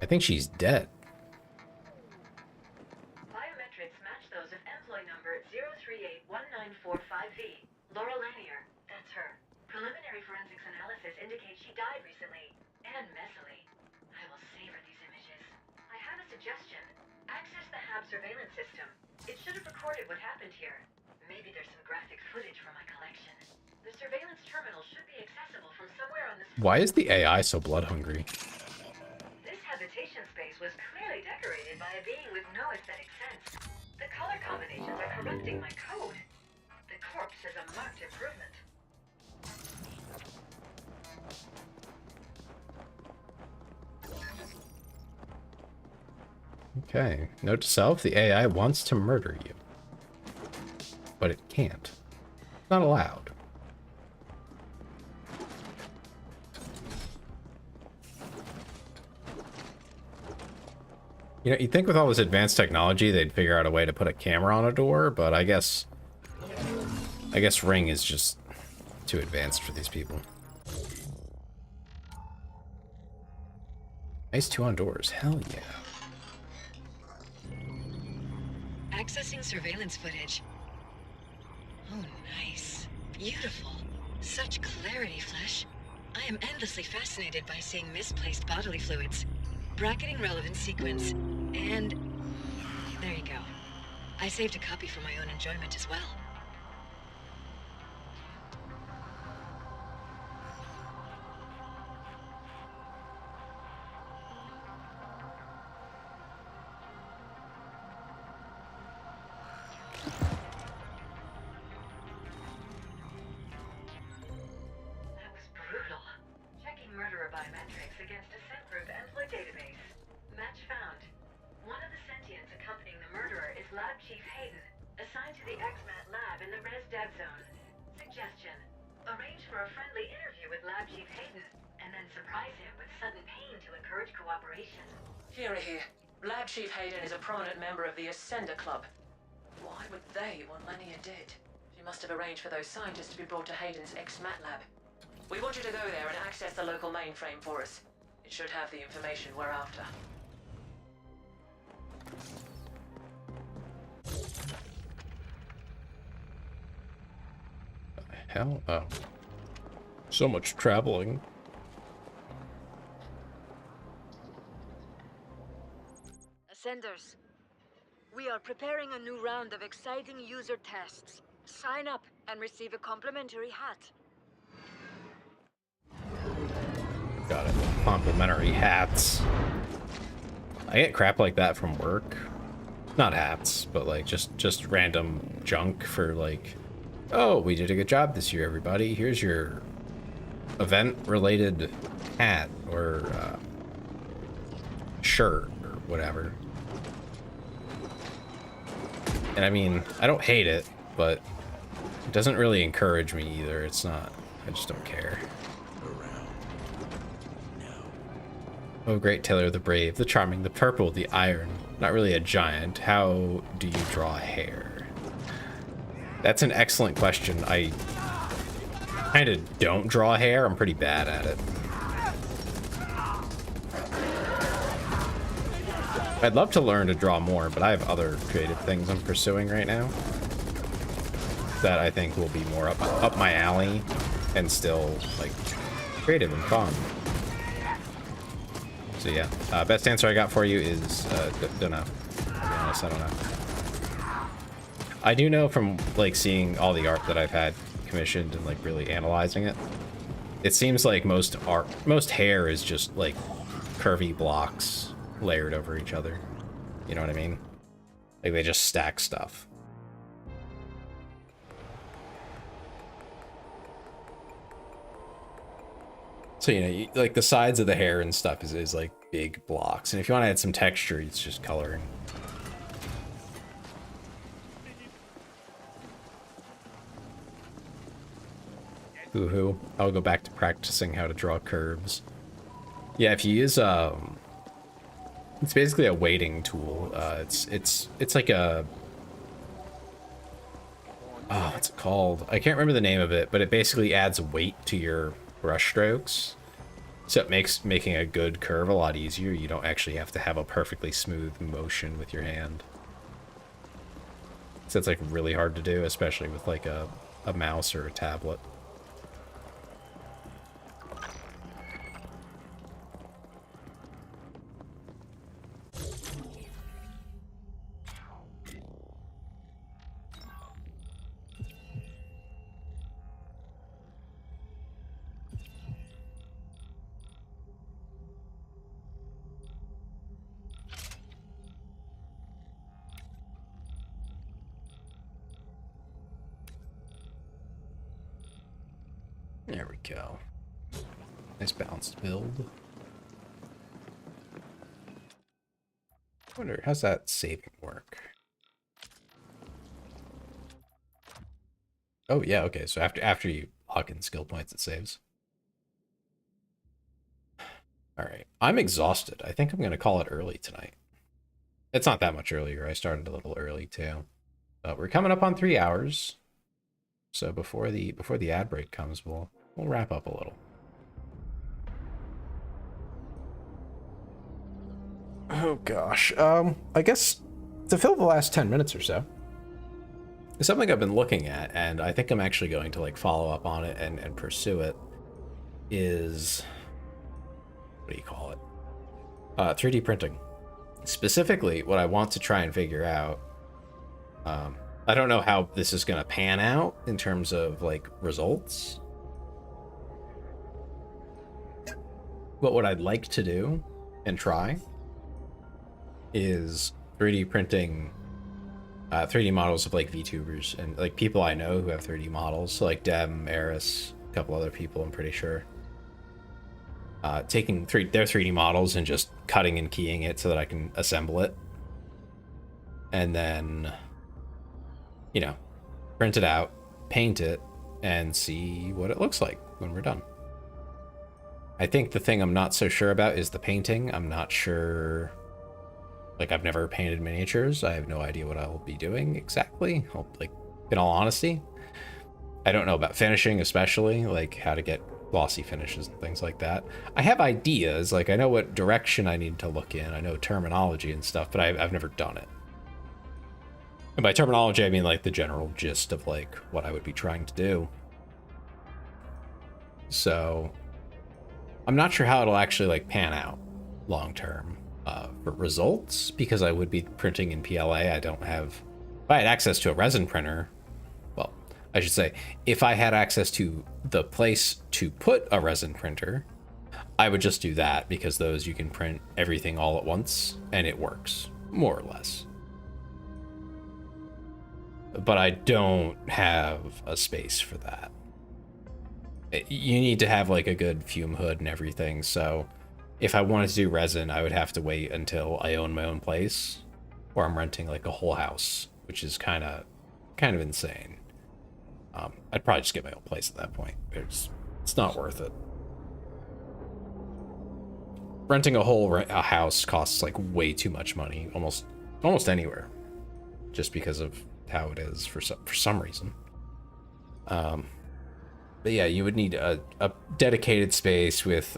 I think she's dead. Biometrics match those of employee number 0381945V. Laura Lanier. That's her. Preliminary forensics analysis indicates she died recently. And messily. I will savor these images. I have a suggestion. Access the HAB surveillance system. It should have recorded what happened here. Maybe there's some graphic footage from my collection. The surveillance terminal should be accessible from somewhere on this floor. Why is the AI so blood hungry? This habitation space was clearly decorated by a being with no aesthetic sense. The color combinations are corrupting my code. The corpse is a marked improvement. Okay. Note to self, the AI wants to murder you. But it can't. It's not allowed. You know, you'd think with all this advanced technology, they'd figure out a way to put a camera on a door, but I guess Ring is just too advanced for these people. Nice 2 on doors. Hell yeah. Accessing surveillance footage. Oh, nice. Beautiful. Such clarity, Flesh. I am endlessly fascinated by seeing misplaced bodily fluids. Bracketing relevant sequence. And there you go. I saved a copy for my own enjoyment as well. That was brutal. Checking murderer biometrics against Ascent Group employee database. Match found. One of the sentients accompanying the murderer is Lab Chief Hayden, a XMAT lab in the Res Dev Zone. Suggestion: arrange for a friendly interview with Lab Chief Hayden, and then surprise him with sudden pain to encourage cooperation. Here. Lab Chief Hayden is a prominent member of the Ascender Club. Why would they want Lania dead? She must have arranged for those scientists to be brought to Hayden's XMAT lab. We want you to go there and access the local mainframe for us. It should have the information we're after. Hell? Oh. So much traveling. Ascenders, we are preparing a new round of exciting user tests. Sign up and receive a complimentary hat. Got it. Complimentary hats. I get crap like that from work. Not hats, but like just random junk for like, oh, we did a good job this year, everybody. Here's your event-related hat or shirt or whatever. And I mean, I don't hate it, but it doesn't really encourage me either. It's not, I just don't care. Oh, great Taylor the Brave, the Charming, the Purple, the Iron. Not really a giant. How do you draw hair? That's an excellent question. I kind of don't draw hair. I'm pretty bad at it. I'd love to learn to draw more, but I have other creative things I'm pursuing right now that I think will be more up my alley and still like creative and fun. So yeah, best answer I got for you is don't know. I'll be honest, I don't know. I do know from like seeing all the art that I've had commissioned and like really analyzing it. It seems like most hair is just like curvy blocks layered over each other. You know what I mean? Like they just stack stuff. So, you know, like the sides of the hair and stuff is like big blocks. And if you want to add some texture, it's just coloring. Hoo-hoo. I'll go back to practicing how to draw curves. Yeah, if you use it's basically a weighting tool. It's like a, oh, what's it called? I can't remember the name of it, but it basically adds weight to your brush strokes. So it makes making a good curve a lot easier. You don't actually have to have a perfectly smooth motion with your hand. So it's like really hard to do, especially with like a mouse or a tablet. There we go. Nice balanced build. I wonder, how's that saving work? Oh yeah, okay, so after you lock in skill points, it saves. Alright, I'm exhausted. I think I'm gonna call it early tonight. It's not that much earlier. I started a little early too. But we're coming up on 3 hours. So before the ad break comes, we'll wrap up a little. Oh gosh. I guess to fill the last 10 minutes or so, something I've been looking at, and I think I'm actually going to like follow up on it and pursue it, is, what do you call it? 3D printing. Specifically, what I want to try and figure out, I don't know how this is going to pan out in terms of like results. But what I'd like to do and try is 3D printing 3D models of like VTubers and like people I know who have 3D models. So like Dem, Eris, a couple other people, I'm pretty sure. Taking their 3D models and just cutting and keying it so that I can assemble it. And then, you know, print it out, paint it, and see what it looks like when we're done. I think the thing I'm not so sure about is the painting. I'm not sure. Like, I've never painted miniatures. I have no idea what I'll be doing exactly. Like, in all honesty, I don't know about finishing, especially like how to get glossy finishes and things like that. I have ideas, like I know what direction I need to look in. I know terminology and stuff, but I've never done it. And by terminology, I mean like the general gist of like what I would be trying to do. So I'm not sure how it'll actually like pan out long term for results, because I would be printing in PLA. I don't have, if I had access to a resin printer, well, I should say, if I had access to the place to put a resin printer, I would just do that, because those you can print everything all at once and it works, more or less. But I don't have a space for that. You need to have like a good fume hood and everything, so if I wanted to do resin, I would have to wait until I own my own place, or I'm renting like a whole house, which is kind of insane. I'd probably just get my own place at that point. It's not worth it. Renting a whole a house costs like way too much money, almost anywhere, just because of how it is for some reason. But yeah, you would need a dedicated space with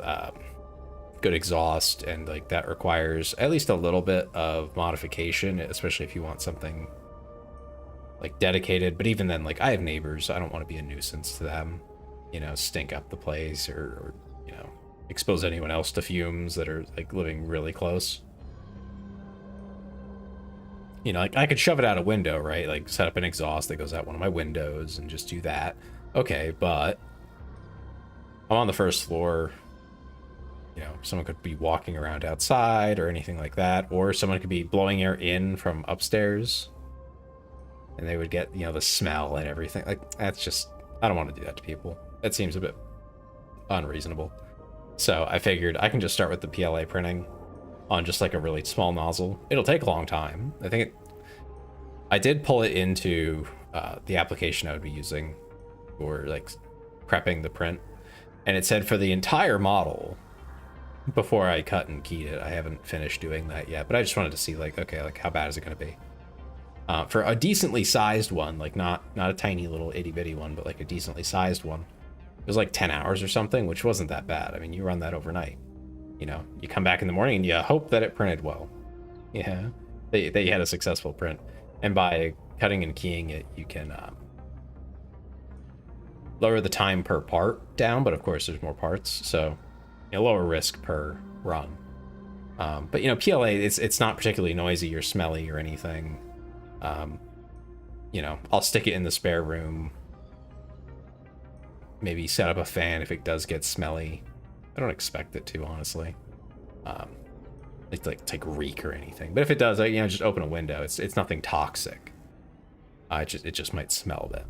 good exhaust, and like that requires at least a little bit of modification, especially if you want something like dedicated. But even then, like I have neighbors, I don't want to be a nuisance to them, you know, stink up the place, or you know, expose anyone else to fumes that are like living really close. You know, like I could shove it out a window, right? Like set up an exhaust that goes out one of my windows and just do that. Okay, but I'm on the first floor. You know, someone could be walking around outside or anything like that, or someone could be blowing air in from upstairs, and they would get, you know, the smell and everything. Like, that's just, I don't want to do that to people. That seems a bit unreasonable. So I figured I can just start with the PLA printing on just like a really small nozzle. It'll take a long time. I did pull it into the application I would be using for like prepping the print, and it said for the entire model, before I cut and keyed it. I haven't finished doing that yet, but I just wanted to see like, okay, like how bad is it going to be? For a decently sized one, like not a tiny little itty bitty one, but like a decently sized one, it was like 10 hours or something, which wasn't that bad. I mean, you run that overnight, you know, you come back in the morning and you hope that it printed well. Yeah, that you had a successful print. And by cutting and keying it, you can lower the time per part down, but of course there's more parts, so you know, lower risk per run. But you know, PLA, it's not particularly noisy or smelly or anything. You know, I'll stick it in the spare room, maybe set up a fan if it does get smelly. I don't expect it to, honestly. It's like reek or anything, but if it does, you know, just open a window. It's nothing toxic. It just might smell a bit.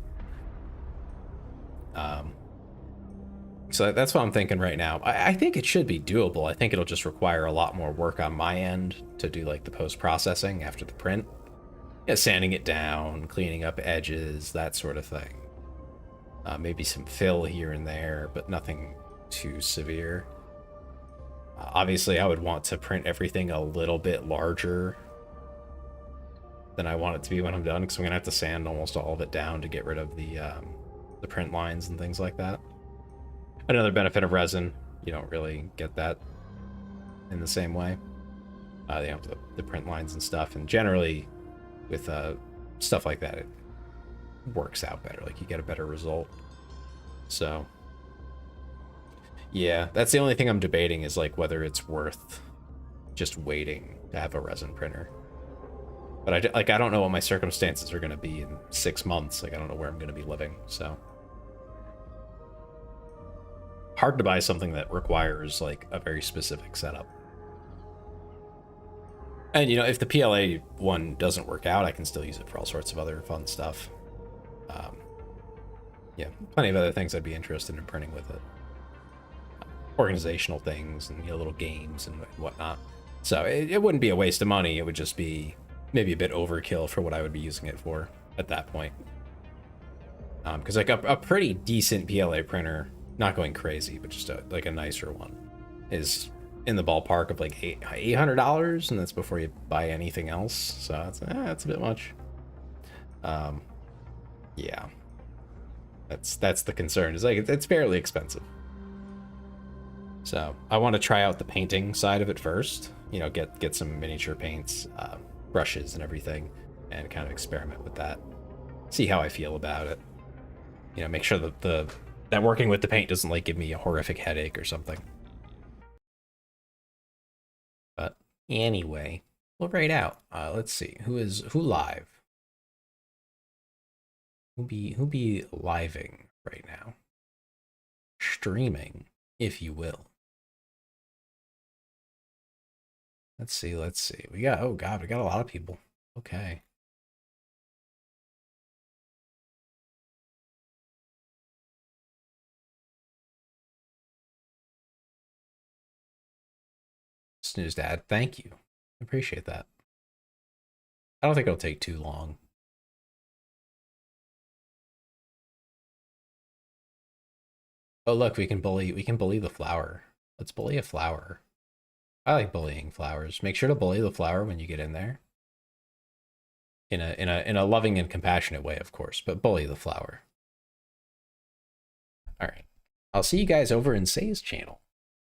So that's what I'm thinking right now. I think it should be doable. I think it'll just require a lot more work on my end to do like the post-processing after the print. Yeah, sanding it down, cleaning up edges, that sort of thing. Maybe some fill here and there, but nothing too severe. Obviously, I would want to print everything a little bit larger than I want it to be when I'm done, because I'm going to have to sand almost all of it down to get rid of the print lines and things like that. Another benefit of resin, you don't really get that in the same way. You know, the print lines and stuff, and generally with stuff like that, it works out better. Like you get a better result. So yeah, that's the only thing I'm debating, is like whether it's worth just waiting to have a resin printer. But I don't know what my circumstances are going to be in 6 months. Like I don't know where I'm going to be living, so hard to buy something that requires like a very specific setup. And you know, if the PLA one doesn't work out, I can still use it for all sorts of other fun stuff. Yeah, plenty of other things I'd be interested in printing with it. Organizational things and, you know, little games and whatnot. So it wouldn't be a waste of money. It would just be maybe a bit overkill for what I would be using it for at that point. Because like a pretty decent PLA printer, not going crazy, but just like a nicer one, is in the ballpark of like $800, and that's before you buy anything else. So it's a bit much. Yeah, that's the concern. Is like it's fairly expensive. So I want to try out the painting side of it first. You know, get some miniature paints, brushes, and everything, and kind of experiment with that. See how I feel about it. You know, make sure that that working with the paint doesn't like give me a horrific headache or something. But anyway, we'll rate out. Let's see who live. Who be living right now? Streaming, if you will. Let's see. We got, oh god, we got a lot of people. Okay. Snooze Dad, thank you. Appreciate that. I don't think it'll take too long. Oh look, we can bully the flower. Let's bully a flower. I like bullying flowers. Make sure to bully the flower when you get in there. In a loving and compassionate way, of course, but bully the flower. All right. I'll see you guys over in Say's channel.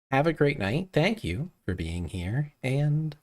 Have a great night. Thank you for being here, and